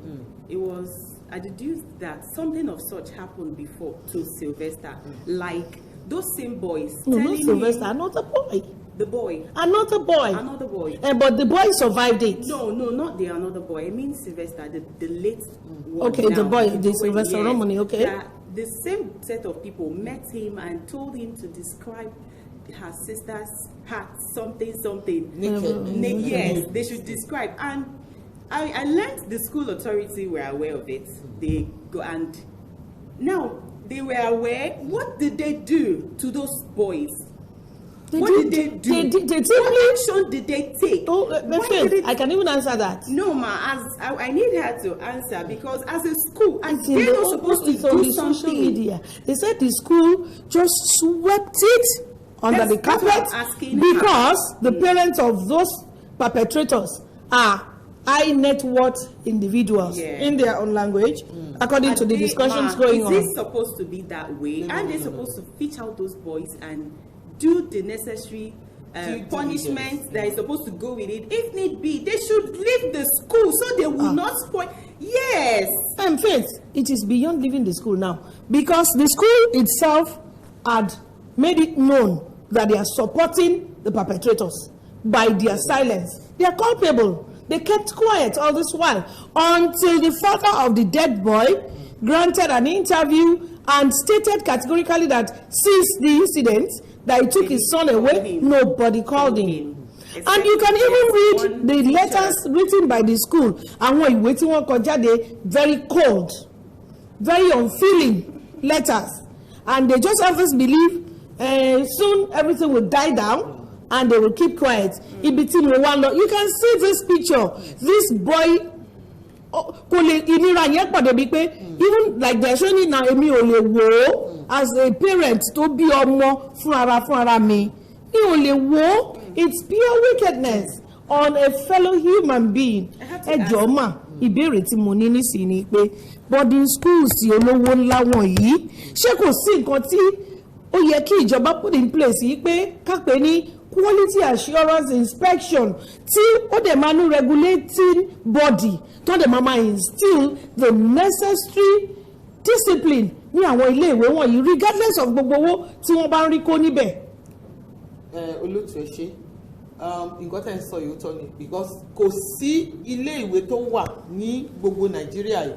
I deduced that something of such happened before to Sylvester, like those same boys. No, not Sylvester, another boy. The boy. Another boy. Another boy. But the boy survived it. No, not the another boy. I mean Sylvester, the late one. Okay, the boy, the when, Sylvester Romani, okay. The same set of people met him and told him to describe her sister's heart, something. Yes, they should describe. And I learned the school authority were aware of it. They go and now they were aware. What did they do to those boys? What did they do? What action did they take? I can even answer that. No, ma, I need her to answer because as a school, and It's they're not supposed to do social something. media. They said the school just swept it under the That's what carpet I'm asking because the parents of those perpetrators are high net worth individuals in their own language, according to the discussions going on. Is it supposed to be that way? And they're supposed to fish out those boys and do the necessary punishment that is supposed to go with it. If need be, they should leave the school so they will not spoil. Yes. And Faith, it is beyond leaving the school now because the school itself had made it known that they are supporting the perpetrators by their silence. They are culpable. They kept quiet all this while until the father of the dead boy granted an interview and stated categorically that since the incident that he took his son away, nobody called him. And you can even read the letters written by the school. Àwọn ìwé tí wọ́n kọ jáde very cold, very unfeeling letters. And they just always believe soon everything will die down and they will keep quiet. You can see this picture. This boy, even like they're showing it now, as a parent to be more fúnra mi. It's pure wickedness on a fellow human being. Ìbéèrè tí mo ní nísìnyí ni pé boarding schools olówó ńlá wọ̀nyí ṣé kò sí nǹkan tí ó yẹ kí ìjọba put in place yìí pé kápẹ́ ní quality assurance inspection tí ó dẹ̀ máa ní regulating body tó dẹ̀ máa instill the necessary discipline ní àwọn ilé ìwé wọ̀nyí regardless of gbogbo owó tí wọ́n bá ń rí kó níbẹ̀. Olóòtú ẹ ṣe nǹkan tẹ̀ ń sọ yìí ó tọ́ ni because kò sí ilé ìwé tó wà ní gbogbo Nàìjíríà yìí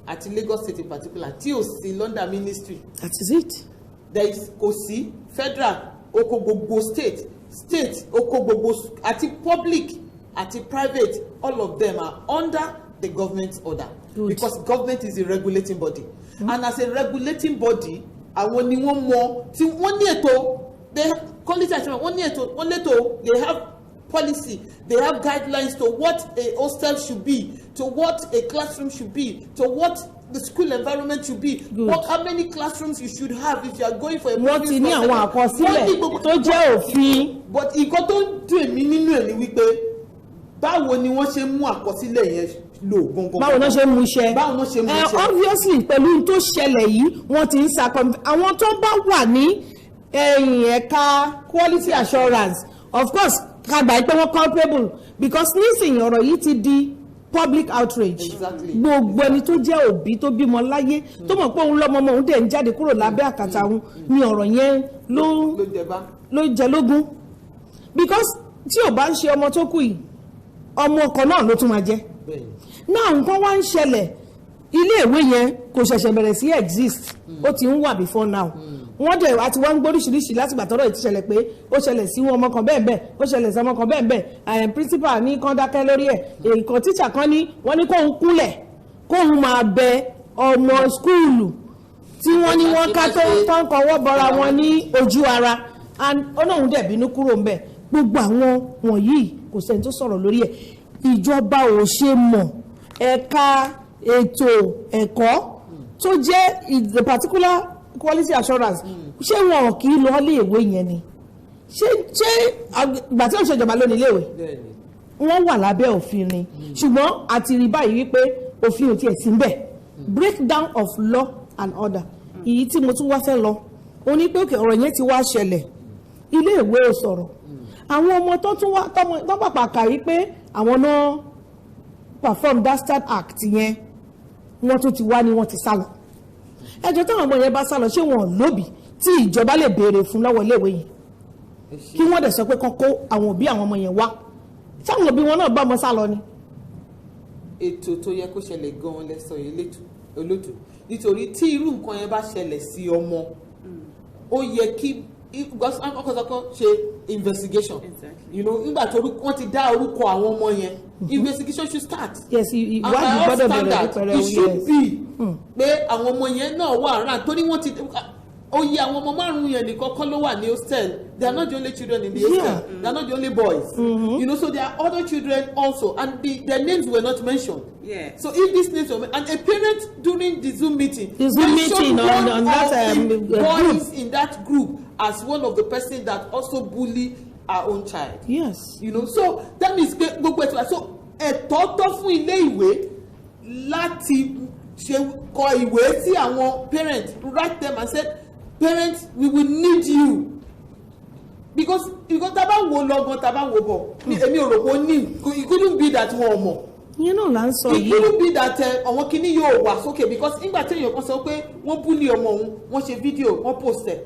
àti Lagos State in particular tí ò sí London ministry. That is it. There is kò sí federal oko gbogbo state oko gbogbo àti public àti private, all of them are under the government order. Good. Because government is a regulating body. And as a regulating body àwọn ni wọ́n mọ̀ tí wọ́n ní ètò. They call it they have policy, they have guidelines to what a hostel should be, to what a classroom should be, to what the school environment should be. How many classrooms you should have if you are going for a public school. But ìkọ́ tó ń dùn mí nínú ẹ̀ ni wípé báwo ni wọ́n ṣe mú àkọsílẹ̀ yẹn lò gangan. Báwo náà ṣe mú iṣẹ́. Obviously pẹ̀lú tó ṣẹlẹ̀ yìí wọ́n ti ń àwọn tó bá wà ní ẹ̀ka quality assurance of course kàgbà pé wọ́n culpable because nísìnyí ọ̀rọ̀ yìí ti di public outrage. Gbogbo ẹni tó jẹ́ òbí tó bímọ láyé tó mọ̀ pé òun lọ́mọ òun dẹ̀ ń jáde kúrò lábẹ́ àkàtà òun ni ọ̀rọ̀ yẹn ló jẹ lógún because tí ò bá ń ṣe ọmọ tó kù yìí ọmọ ọkọ náà ló tún máa jẹ. Náà nǹkan wá ń ṣẹlẹ̀ ilé ìwé yẹn kò ṣẹ̀ṣẹ̀ bẹ̀rẹ̀ sí exist ó ti ń wà before now. Wọ́n dẹ̀ àti wọ́n ń gbóríṣiríṣi láti gbàtọ́rọ̀ ìti ṣẹlẹ̀ pé ó ṣẹlẹ̀ sí wọn ọmọ kan bẹ́ẹ̀ ó ṣẹlẹ̀ sí ọmọ kan bẹ́ẹ̀ principal ní kán dákẹ́ lórí ẹ̀ nǹkan tíṣà kan ní wọ́n ní kóun kúnlẹ̀ kóun máa bẹ ọmọ skúùlù tí wọ́n ní wọ́n ká tó tán kọwọ́ bọra wọn ní ojú ara ọlọ́run dẹ̀ bínú kúrò ń bẹ̀ gbogbo àwọn wọ̀nyí kò sẹ́ni tó sọ̀rọ̀ lórí ẹ̀ ìjọba ò ṣe mọ̀ ẹ̀ka ètò ẹ̀kọ́ tó jẹ́ the particular quality assurance ṣé wọn kì í lọ lé ìwé yẹn ni ṣé ìgbà tí ó ṣèjọba lónìí léèwé wọ́n wà lábẹ́ òfin ni ṣùgbọ́n àti rí báyìí wípé òfin ò tiẹ̀ sí bẹ́ẹ̀ breakdown of law and order èyí tí mo tún wá fẹ́ lọ ó ní pé òkè ọ̀rọ̀ yẹn ti wá ṣẹlẹ̀ ilé ìwé ò sọ̀rọ̀ àwọn ọmọ tó tún wá tó pàpà kàrí pé àwọn náà perform dastard act yẹn wọ́n tún ti wá ní wọ́n ti sálọ ẹjọ́ táwọn ọmọ yẹn bá sálọ ṣé wọn lóbì tí ìjọba lè béèrè fún lọ́wọ́ iléèwé yẹn kí wọ́n dẹ̀ sọ pé kán kó àwọn òbí àwọn ọmọ yẹn wá sáwọn òbí wọn náà bá ọmọ sálọ ni. ètò tó yẹ kó ṣẹlẹ̀ gan-an lẹ́sọ̀ yìí olótù nítorí tí irú nǹkan yẹn bá ṣẹlẹ̀ sí ọmọ ó yẹ kí ọkọ̀sọ́kọ́ ṣe investigation nígbà tó wọ́n ti dá orúkọ àwọn ọmọ yẹn investigation should start. yes ìwádìí gbọ́dọ̀ bẹ̀rẹ̀ pẹ̀rẹ̀ it should be pé àwọn ọmọ yẹn náà wà rán torí wọ́n ti oyè àwọn ọmọ 5 yẹn nìkan kọ́ ló wà ní hostel they are not the only children in the hostel they are not the only boys so there are other children also and their names were not mentioned. Yeah. So if these names were and a parent during the Zoom meeting mentioned one of the boys in that group as one of the person that also bully our own child. Yes. So that means gbogbo ẹ̀tọ́ so ẹ̀tọ́ tó fún ilé ìwé láti ṣe kọ ìwé sí àwọn parents write them and say parents we will need you because taba wo lọ́gbọ́n taba wo bọ̀ èmi ò rò pé ó ní it couldn't be that wọ́n mọ̀. yẹn náà là ń sọ yìí. it couldn't be that àwọn kìíní yóò wà sókè because nígbà tí èèyàn kan sọ pé wọ́n bully ọmọ òun wọ́n ṣe fídíò wọ́n post ẹ̀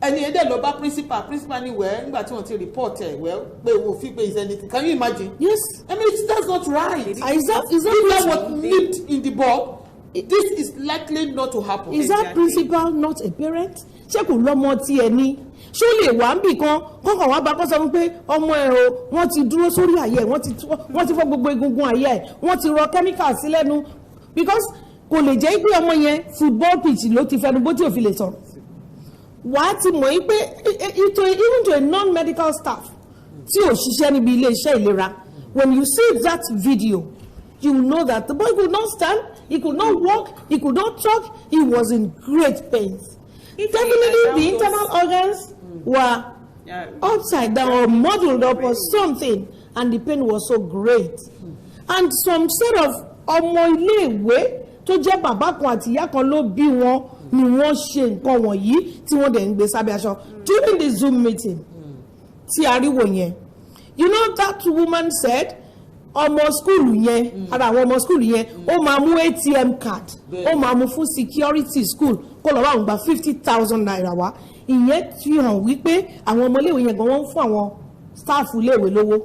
ẹni ẹ̀dẹ̀ lọ bá principal ni wẹ́ẹ́ nígbà tí wọ́n ti report ẹ̀ wẹ́ẹ́ pé wò fi pé is anything can you imagine. yes. I mean that's not right. is that what nipped in the bud. This is likely not to happen. Is that principal not a parent? ṣé kò lọ́mọ tí ẹ ní ṣó lè wá ń bì kan kọ́kọ́ wá bá kọ́ sọ pé ọmọ ẹ o wọ́n ti dúró sórí àyè ẹ̀ wọ́n ti fọ́ gbogbo egungun àyè ẹ̀ wọ́n ti rọ chemical sí lẹ́nu because kò lè jẹ́ pé ọmọ yẹn football pitch ló ti fẹnu bó tí ò fi lè sọ̀rọ̀ wàá ti mọ̀ pé even to a non-medical staff tí ò ṣiṣẹ́ níbi ilé iṣẹ́ ìlera when you see that video you will know that the boy could not stand, he could not walk, he could not talk, he was in great pain. Definitely the internal organs were upside down or muddled up or something, and the pain was so great. And some sort of ọmọ ilé-ìwé tó jẹ́ bàbá kan àti ìyá kan ló bí wọn ni wọ́n ṣe nǹkan wọ̀nyí tí wọ́n dẹ̀ ń gbé sábẹ́ aṣọ during the Zoom meeting tí ariwo yẹn. You know that woman said ọmọ skúlù yẹn ara àwọn ọmọ skúlù yẹn ó máa mú ATM card ó máa mú fún security school kó lọ́wọ́ àwọn gba 50,000 naira wá ìyẹn fi hàn wípé àwọn ọmọ iléèwé yẹn gan wọ́n ń fún àwọn staff iléèwé lówó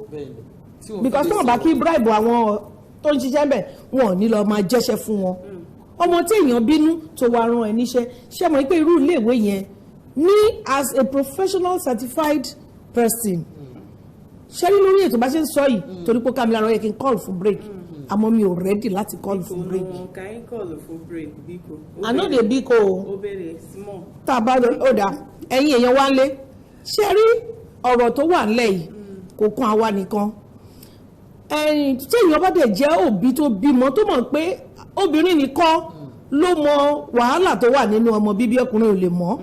because tí wọ́n bá kí bribe àwọn tó ń ṣiṣẹ́ bẹ̀ wọn ò ní lọ máa jẹ́ṣẹ́ fún wọn ọmọ tí èèyàn bínú tó wá rán ẹ níṣẹ́ ṣé mọ̀ pé irú iléèwé yẹn ní as a professional certified person ṣé rí lórí ètò bá ṣe ń sọ yìí torí pé Kamila rọ yẹ kí n call fún break àmọ́ mi ò ready láti call fún break. àná lè bí kò tá a bá ó dà ẹ̀yin èèyàn wá lé ṣé rí ọ̀rọ̀ tó wà nílẹ̀ yìí kò kàn àwa nìkan ẹ̀yin tí èèyàn bá dẹ̀ jẹ́ òbí tó bímọ tó mọ̀ pé obìnrin nìkan ló mọ wàhálà tó wà nínú ọmọ bíbí ọkùnrin ò lè mọ̀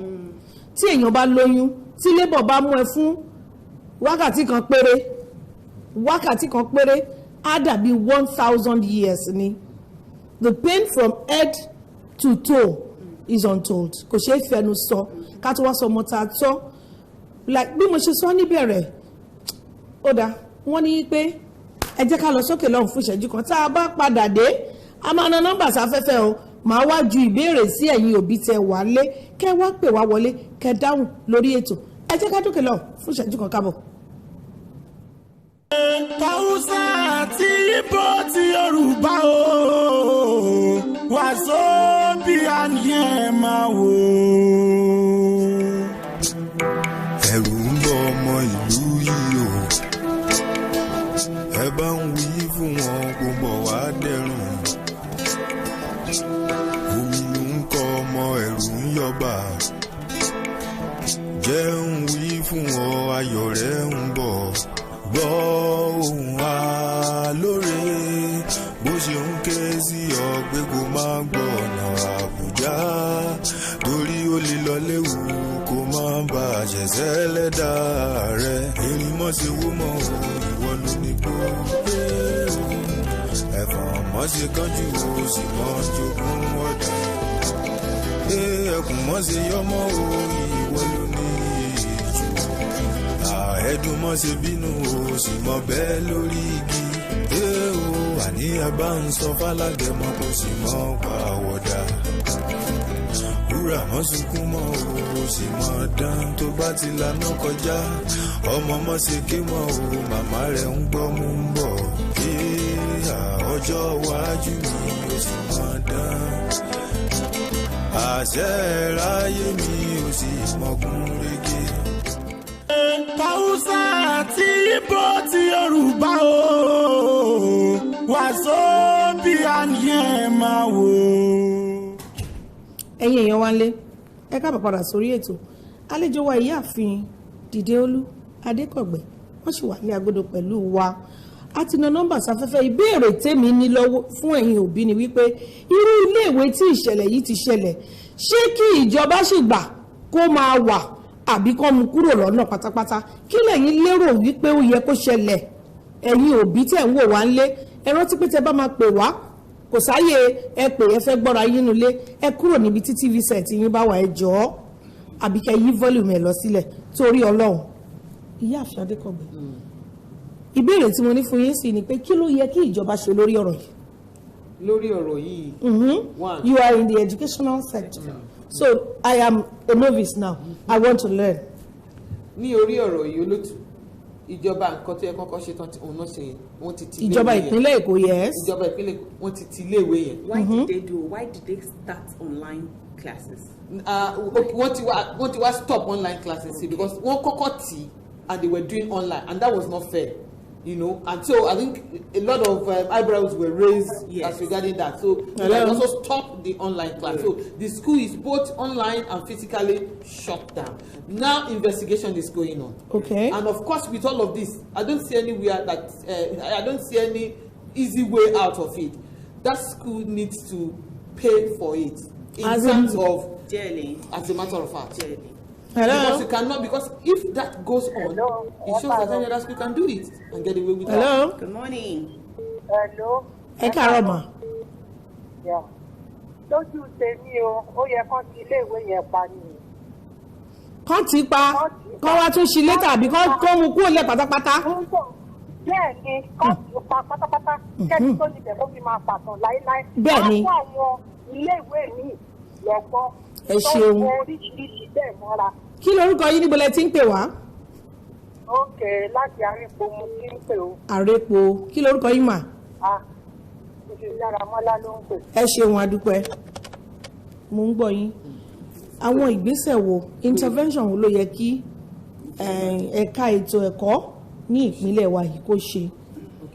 tí èèyàn bá lóyún tí labour bá mú ẹ fún wákàtí kan péré á dàbí 1,000 years ni the pain from head to toe is untold kò ṣeé fẹnu sọ ká tó wá sọ ọmọ tá a tọ́ like bí mo ṣe sọ níbẹ̀rẹ̀ ó dáa wọ́n ní pé ẹ jẹ́ ká lọ sókè lọ́hùn fún ìṣẹ́jú kan tá a bá padà dé a máa na nọ́mbà sáfẹ́fẹ́ o màá wá ju ìbéèrè sí ẹ̀yin òbí tẹ́ wà lé kẹ́ wá pè wá wọlé kẹ́ dáhùn lórí ètò ẹ jẹ́ ká dókè lọ fún ìṣẹ́jú kan kábọ̀. Tàwùsà àti Ìgbò ti Yorùbá o Wazobia ni ẹ máa wò. Ẹ̀rù ń bọ ọmọ ìlú yìí o ẹ bá ń wí fún wọn kó bọ̀ wá dẹ̀rùn omi ló ń kọ ọmọ ẹ̀rù ń yọba jẹ́ ń wí fún ọ ayọ̀ rẹ̀ ń bọ̀ gbọ́ ohùn alóore bó ṣe ń ké sí ọ pé kó má gbọ́ ọ̀nà Àbújá torí ó lè lọ léwu kó má bà ṣẹ̀ṣẹ̀ lẹ́dà rẹ̀ erin mọ́ ṣe wó mọ́ ìwọ ló ní kó gbé ẹ̀fọn mọ́ ṣe kánjú ó sì mọ́ jogún ọ̀dà ẹkùn mọ́ ṣe yọmọ o ìwọ ló ní ìjù ẹ̀ẹ́dùn mọ́ ṣe bínú o sì mọ bẹ́ẹ̀ lórí igi àní àbá ń sọ fálágẹ̀mọ́ kò sì mọ́ pa àwọ̀dà wúrà mọ́ sunkún mọ́ o sì mọ́ dán tó bá ti lanà kọjá ọmọ mọ́ ṣe ké mọ́ o màmá rẹ̀ ń gbọ́ mú ń bọ̀ ọjọ́ iwájú mi o sì mọ́ dán àṣẹ ráyé mi o sì mọ́kún régé. Hausa àti Igbo ti Yorùbá o wàásù bí àníyàn máa wò. ẹ̀yin èèyàn wa lé ẹ káàbọ̀ padà sórí ètò àlejò wa ìyáàfin Dìdeolú Adékọ̀gbẹ́ wọ́n sì wà ní agodo pẹ̀lú wa a ti na nọ́mbà sáfẹ́fẹ́ ìbéèrè tèmi ní lọ́wọ́ fún ẹ̀yin òbí ni wípé irú iléèwé tí ìṣẹ̀lẹ̀ yìí ti ṣẹlẹ̀ ṣé kí ìjọba sì gbà kó máa wà àbí kó mú kúrò lọ́nà pátápátá kí lẹ̀yin lérò wípé ó yẹ kó ṣẹlẹ̀ ẹ̀yin òbí tẹ̀ ń wò wá ń lé ẹ rántí pé tẹ bá máa pè wá kò sáyè ẹ pè ẹ fẹ́ gbọ́ra yín nulẹ̀ ẹ kúrò níbi tí tv set yín bá wà ẹ jọ̀ọ́ àbí kẹ́ yí volume ẹ lọ sílẹ̀ torí Ọlọ́run. Ìyáàfin Adékọ̀gbẹ́ ìbéèrè tí mo ní fún yín sí ni pé kí ló yẹ kí ìjọba ṣe lórí ọ̀rọ̀ yìí. lórí ọ̀rọ̀ yìí. One. You are in the educational sector. So I am a novice now. I want to learn. ní orí ọ̀rọ̀ yìí olótù ìjọba nǹkan tó yẹ kọ́kọ́ ṣe tán òun náà ṣe wọ́n ti ti ìjọba ìpínlẹ̀ Èkó yes. ìjọba ìpínlẹ̀ Èkó wọ́n ti ti iléèwé yẹn. Why did they start online classes? wọ́n ti wá stop online classes because wọ́n kọ́kọ́ tì and they were doing online and that was not fair. And so I think a lot of eyebrows were raised as regarding that. So they also stopped the online class. So the school is both online and physically shut down. Now investigation is going on. Okay. And of course, with all of this, I don't see anywhere that I don't see any easy way out of it. That school needs to pay for it in terms of jelly. As a matter of fact. Jelly. Hello? Because you cannot, because if that goes on, it shows that any other school can do it and get away with Hello? that. Good morning. Hello. Ẹ káàárọ̀ mà. Lójú tèmi o, ó yẹ kán ti iléèwé yẹn pa ni. Kán ti pa kán wá tún ṣí létà àbí kán mú kúrò lẹ̀ pátápátá. Bẹ́ẹ̀ ni kán ti pa pátápátá kẹ́ni tó níbẹ̀ kó fi máa pàtàn láéláé. Bẹ́ẹ̀ ni. Wọ́n fún àwọn iléèwé mi lọ́gbọ́n. Ẹ ṣeun. Tó oríṣiríṣi bẹ́ẹ̀ mọ́ra. Kí lorúkọ yín níbo lẹ ti ń pè wá? Ókè láti àrípo mu ti ń pè o. Àrèpo kí lorúkọ yín mà? Ìṣèjára mọ́lá ló ń pè. Ẹ ṣeun adúpẹ́ mo ń gbọ́ yín àwọn ìgbésẹ̀ wo intervention wo ló yẹ kí ẹ̀ka ètò ẹ̀kọ́ ní ìpínlẹ̀ wa yìí kó ṣe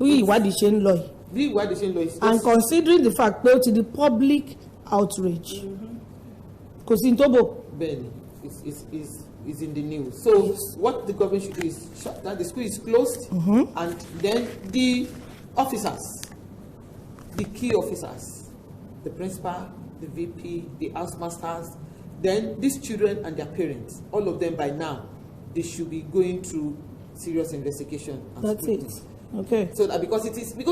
bí ìwádìí ṣe ń lọ yìí. Bí ìwádìí ṣe ń lọ yìí. And considering the fact pé ó ti di public outrage kò sí tó bò. Bẹ́ẹ̀ni is in the news. So what the government should do is that the school is closed and then the officers, the key officers, the principal, the VP, the house masters, then these children and their parents, all of them by now, they should be going through serious investigation. And That's scrutiny. it. Okay. So that because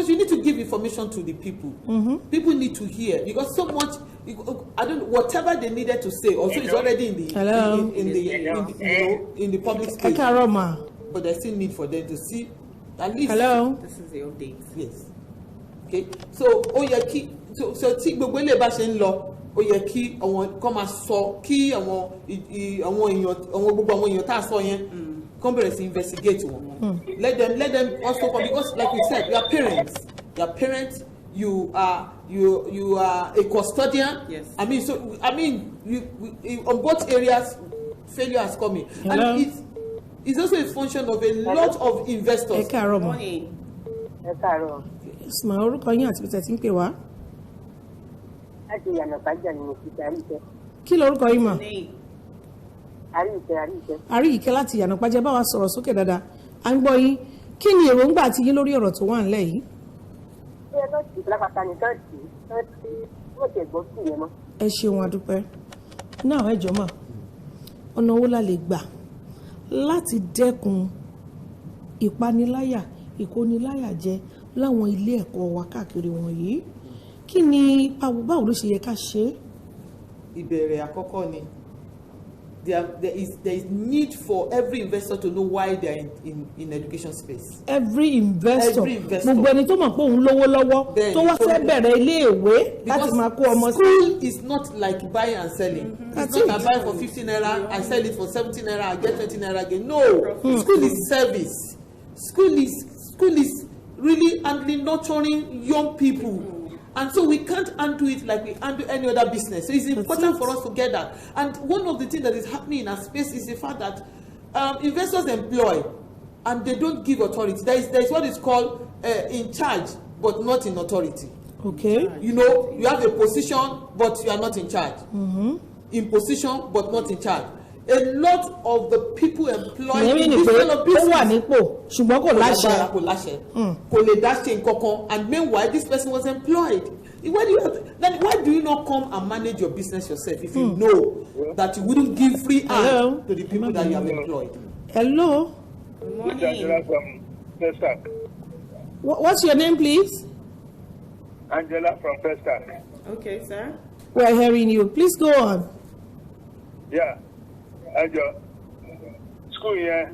you need to give information to the people. People need to hear because so much. Whatever they needed to say also is already in the public space. Ẹ káàárọ̀ mà. But there's still need for them to see at least. Hello. This is the update. Yes. Okay. So ó yẹ kí so tí gbogbo ilé bá ṣe ń lọ ó yẹ kí àwọn kọ́ máa sọ kí àwọn gbogbo àwọn èèyàn tá a sọ yẹn come bẹ̀rẹ̀ sí investigate wọn. Let them also come because like we said, you are parents, you are a custodian. Yes. I mean, you on both areas, failure has come in. Hello? And it's also a function of a lot of investors. Ẹ káàárọ̀ mà. Morning. Ẹ káàárọ̀. Ismail orúkọ yín àti bìtẹ̀ tí ń pè wá. Láti ìyànà kájà ni mo ti darí iṣẹ́. Kí lorúkọ yín mà? Àríyìíkẹ́. Àríyìíkẹ́ láti ìyànà pàjẹ́ bá wa sọ̀rọ̀ sókè dáadáa à ń gbọ́ yín kí ni èròǹgbà ti yín lórí ọ̀rọ̀ tó wà ńlẹ̀ yìí. Ṣé ẹ lọ́ọ́ tì lápáta nìkan tì í? Wọ́n ti ẹ̀gbọ́n sí yẹn mọ́. Ẹ ṣeun adúpẹ́ náà ẹ jọ̀ọ́ mà ọ̀nà owó la lè gbà láti dẹ́kun ìpaniláyà ìkóniláyàjẹ láwọn ilé ẹ̀kọ́ wa káàkiri wọ̀nyí kí ni báwo ló ṣe yẹ ká ṣe é. ìbẹ̀rẹ̀ àkọ́kọ́ ni there is need for every investor to know why they are in education space. Every investor gbogbo ẹni tó mọ̀ pé òun lówó lọ́wọ́ tó wá fẹ́ bẹ̀rẹ̀ ilé-ìwé láti máa kó ọmọ sí. School is not like buying and selling. It's not I buy for 50 naira, I sell it for 70 naira, I get 20 naira again. No, school is service. School is really handling, nurturing young people. And so we can't undo it like we undo any other business. So it's important for us to get that. And one of the things that is happening in our space is the fact that investors employ and they don't give authority. There is what is called in charge but not in authority. Okay. You know, you have a position but you are not in charge. In position but not in charge. A lot of the people employed in this kind of business kò lè dá ṣe nǹkankan, and meanwhile this person was employed. Why do you not come and manage your business yourself if you know that you wouldn't give free hand to the people that you have employed? Hello. Good morning. Angela from Festac. What's your name, please? Angela from Festac. Okay, sir. We're hearing you. Please go on. Yeah. Ẹjọ́ school yẹn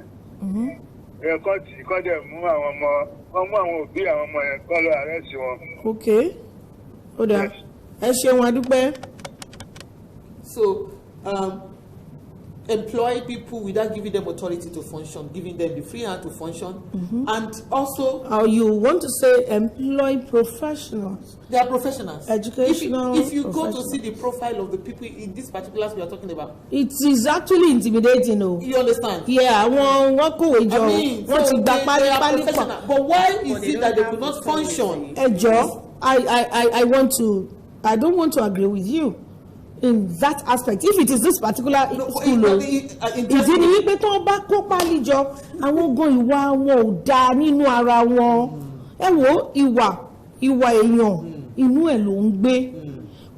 ẹ̀kọ́ tí kọ́ dẹ̀ mú àwọn ọmọ wọ́n mú àwọn òbí àwọn ọmọ yẹn kọ́ lọ arrest wọn. Okay. Ó dáa. Ẹ ṣeun adúpẹ́. So employ people without giving them authority to function, giving them the free hand to function, and also you want to say employ professionals. They are professionals. Educational. If you go to see the profile of the people in this particular we are talking about, it is actually intimidating. You understand? Yeah, wọ́n kọ̀wé jọ. I mean, wọ́n ti gba pálípálí pọ̀. But why is it that they could not function? Ẹjọ́, I don't want to agree with you in that aspect. If it is this particular school, ìdí ni wípé tí wọ́n bá kó pálí jọ, àwọn gan ìwà wọn ò dáa nínú ara wọn. Ẹ wo ìwà èèyàn inú ẹ̀ ló ń gbé.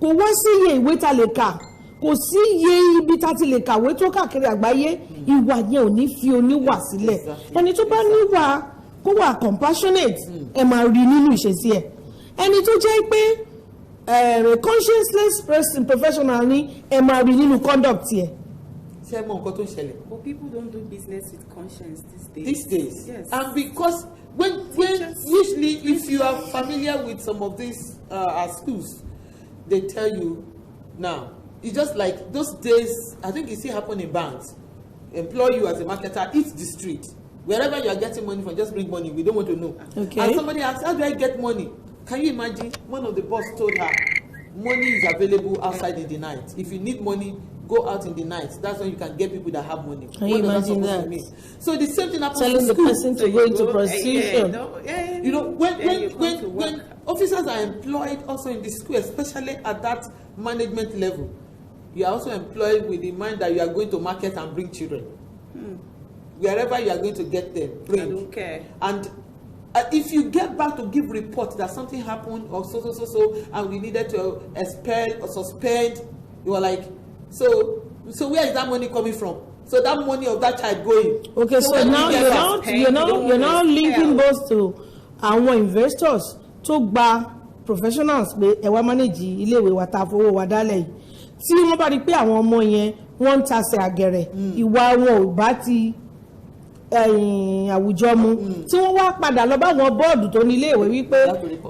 Kò wá sí iye ìwé ta lè kà, kò sí iye ibi ta ti lè kàwé tó káàkiri àgbáyé, ìwà yẹn ò ní fi oníwà sílẹ̀. Ẹni tó bá níwà kó wà compassionate, ẹ máa rí nínú ìṣesí ẹ̀. Ẹni tó jẹ́ pé conscienceless person professional ni ẹ máa rí nínú conduct yẹ. Ṣé mọ nǹkan tó ń ṣẹlẹ̀? But people don't do business with conscience these days. These days, yes. And because when usually if you are familiar with some of these schools, they tell you now. It's just like those days. I think it still happen in banks. Employ you as a marketer, eat the street. Wherever you are getting money from, just bring money. We don't want to know. Okay. And somebody asks, how do I get money? Can you imagine? One of the boss told her, money is available outside in the night. If you need money, go out in the night. That's when you can get people that have money. Can you imagine that? So the same thing happens telling in the school. person to go into prostitution. You know, when officers are employed also in the school, especially at that management level, you are also employed with the mind that you are going to market and bring children. Wherever you are going to get them, bring. I don't care. And if you get back to give report that something happened or so, and we needed to expel or suspend, you are like, so where is that money coming from? So that money of that child going. Okay, so now you're now linking both to àwọn investors tó gba professionals pé ẹ wá manage iléèwé wa ta fowó wa dálẹ̀ yìí tí wọ́n bá rí pé àwọn ọmọ yẹn wọ́n ń tasẹ̀ àgẹ̀rẹ̀ ìwà wọn ò bá ti àwùjọ mu tí wọ́n wá padà lọ bá wọn bọ́ọ̀dù tó ní iléèwé wípé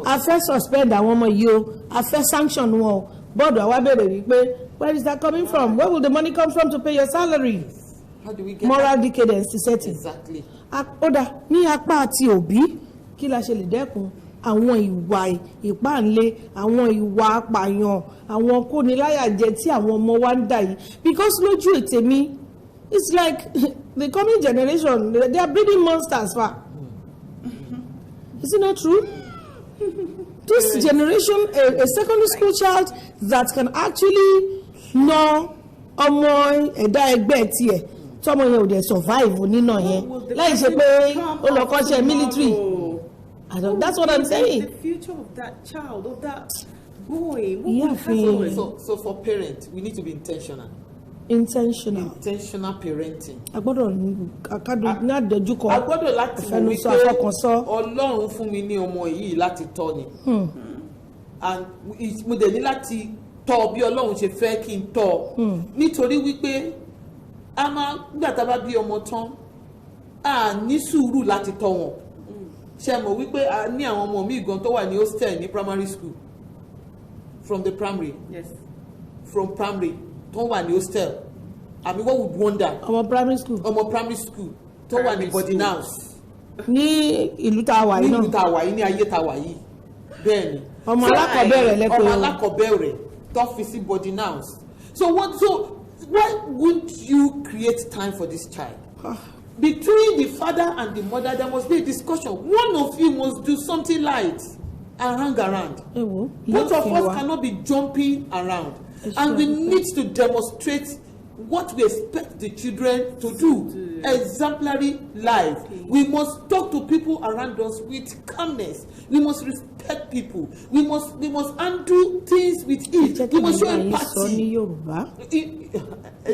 a fẹ́ suspend àwọn ọmọ yìí o a fẹ́ sanction wọn o bọ́ọ̀dù àwa bèrè wípé where is that coming from? Where will the money come from to pay your salary? How do we get moral that? decadence is setting. Exactly. Oda ní apá àti òbí kí la ṣe lè dẹ́kun àwọn ìwà ìpáǹle àwọn ìwà apààyàn àwọn kóniláyàjẹ tí àwọn ọmọ wa ń dà yìí because lójú ètè mi it's like the coming generation they are breeding monsters fa is it not true? This generation a secondary school child that can actually know ọmọ ẹ̀dá ẹgbẹ́ tiẹ̀ tọmọ yẹn ò dẹ̀ survive nínú yẹn láì ṣe pé ó lọ kọ́ṣẹ́ military. That's what I'm saying. The future of that child, of that boy. So for parents, we need to be intentional. Intentional parenting. Agbọ́dọ̀ ní àdójúkọ àfẹnusọ àfọkànsọ. Ọlọ́run fún mi ní ọmọ yìí láti tọ́ ni. And mo dẹ̀ ní láti tọ́ bí Ọlọ́run ṣe fẹ́ kí n tọ́ nítorí wípé a máa gbà tá a bá bí ọmọ tán a ní sùúrù láti tọ́ wọn ṣe mọ̀ wípé a ní àwọn ọmọ mi gan tó wà ní hostel ní primary school from the primary from primary tó wà ní hostel I mean what would wonder ọmọ primary school tó wà ní boarding house ní ìlú tá a wà yìí náà ní ìlú tá a wà yìí ní ayé tá a wà yìí bẹ́ẹ̀ ni ọmọ alákọ̀ọ́bẹ̀rẹ̀ lẹ́kọ̀ọ́ ọmọ alákọ̀ọ́bẹ̀rẹ̀ tó fi sí boarding house so why would you create time for this child between the father and the mother there must be a discussion one of you must do something light and hang around both of us cannot be jumping around and we need to demonstrate what we expect the children to do exemplary life we must talk to people around us with calmness we must respect people we must undo things with ease we must show empathy.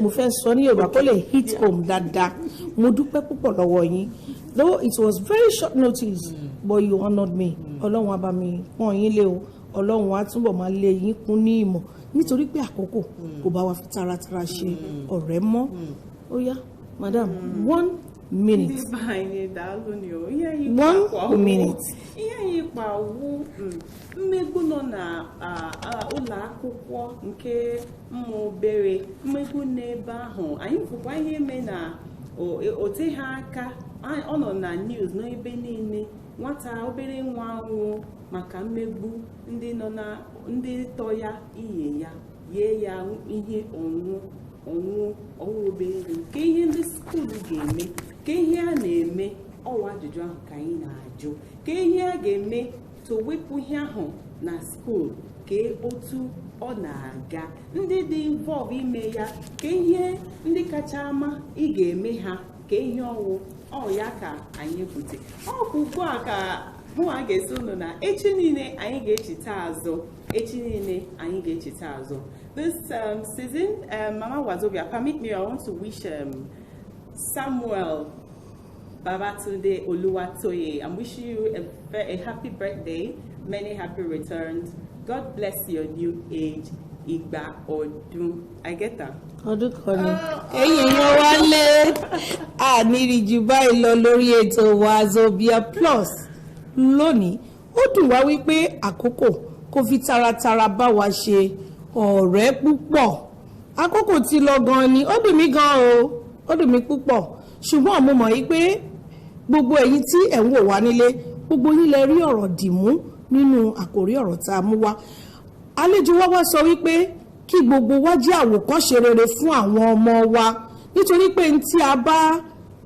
mo fẹ́ sọ ní Yorùbá kó lè hit home dáadáa mo dúpẹ́ púpọ̀ lọ́wọ́ yín though it was very short notice but you honoured me Ọlọ́run á bá mi pọ́n yín lé o Ọlọ́run á túbọ̀ máa lé yín kún ní ìmọ̀ nítorí pé àkókò kò bá wa fi taratara ṣe ọ̀rẹ́ mọ́ ó yá madam 1 minute. 1 minute. ihe ịkpa wu mmegbu nọ na ụlọ akwụkwọ nke mmụ obere mmegbu n'ebe ahụ anyị fụkwa ihe eme na ote ha aka ọ nọ na news n'ebe niile nwata obere nwa nwụọ maka mmegbu ndị nọ na ndị tọ ya ihe ya yie ya ihe ọnwụ obere nke ihe ndị skuulu ga-eme ka ihe a na-eme ọwa ajụjụ ahụ ka anyị na-ajụ ka ihe a ga-eme to wepụ ihe ahụ na skuulu ka otu ọ na-aga ndị dị involve ime ya ka ihe ndị kacha ama ị ga-eme ha ka ihe ọ ya ka anyị bute ọ bụ ugbu a ka mụ a ga-esi unu na echi niile anyị ga-echeta azụ echi niile anyị ga-echeta azụ this season Mama Wazobia permit me I want to wish Samuel Babatunde Oluwatoye I'm wishing you a happy birthday many happy returns God bless your new age Igba Odun I get that ọdún kan ni ẹ̀yin èèyàn wá lé àníríjù báyìí lọ lórí ètò Wazobia Plus lónìí ó dùn wá wípé àkókò kò fi taratara bá wa ṣe ọ̀rẹ́ púpọ̀ àkókò ti lọ gan ni ó dùn mí gan o ó dùn mí púpọ̀ ṣùgbọ́n mo mọ̀ wípé gbogbo èyí tí ẹ̀ ń wò wá nílé gbogbo yín lẹ rí ọ̀rọ̀ dìmú nínú àkòrí ọ̀rọ̀ tá a mú wá àlejò wa sọ wípé kí gbogbo wa jẹ́ àwòkọ́ṣe rere fún àwọn ọmọ wa nítorí pé tí a bá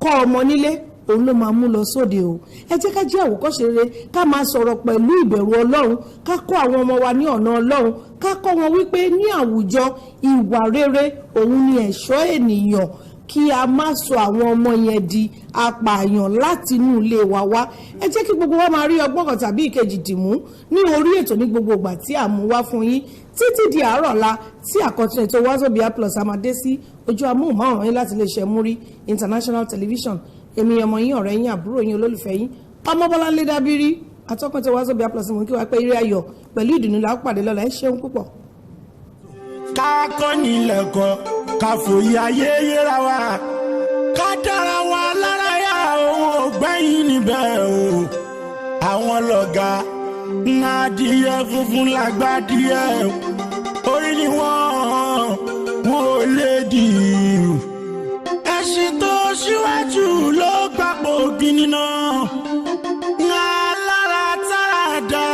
kọ́ ọmọ nílé òun ló máa mú lọ sóde o ẹ jẹ́ ká jẹ́ àwòkọ́ṣe rere ká máa sọ̀rọ̀ pẹ̀lú ìbẹ̀rù Ọlọ́run ká kọ́ àwọn ọmọ wa ní ọ̀nà Ọlọ́run ká kọ́ wọn wípé ní àwùjọ ìwà rere òun ni ẹ̀ṣọ́ ènìyàn kí a má sọ àwọn ọmọ yẹn di apààyàn láti inú ilé wa wá ẹ jẹ́ kí gbogbo wa máa rí ọgbọ́n kan tàbí ìkejì dìmú ní orí ètò ní gbogbo ìgbà tí a mú wá fún yín títí di àárọ̀ la tí àkọ́tún ètò Wazobia Plus a máa dé sí ojú amóhùnmáwòrán yín láti iléeṣẹ́ Muri International Television èmi ọmọ yín ọ̀rẹ́ yín àbúrò yín olólùfẹ́ yín Ọmọbọ́láńlé Dábírí atọ́kùn ètò Wazobia Plus mú kí wá pé eré ayọ̀ pẹ̀lú ìdùnnú la ó pàdé lọ́la ẹ ṣeun púpọ̀. ká kọ́ nílẹ̀kọ́ ká fòye ayé yẹra wa ká dára wa lára yá òun ò gbẹ́yìn níbẹ̀ o àwọn lọ́gà adìyẹ funfun làgbàdìyẹ orí ni wọ́n ò lè dì í ẹṣin tó ṣíwájú ló gbapò gíní náà alára tààdà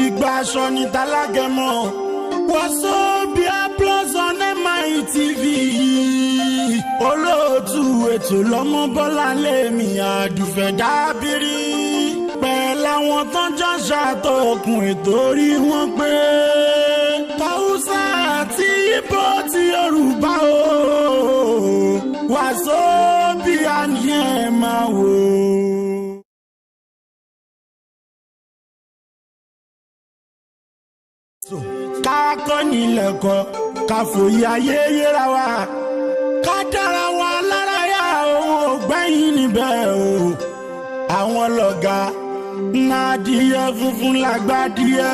ìgbà aṣọ ní tálágẹmọ Wazobia Plus on MITV olóòtú ètò lọ́mọ Bọ́láńlé mi Àdùfẹ́ Dábírí pẹ̀lú àwọn tó ń jọ ṣàtọkùn ètò orí wọn pé Haúsá àti Ìgbò ti Yorùbá o Wazobia ni ẹ máa wò. ká kọ́ nílẹ̀kọ́ ká fòye ayé yẹra wa ká dára wa lára yá òun ò gbẹ́yìn níbẹ̀ o àwọn lọ́gà adìyẹ funfun làgbàdìyẹ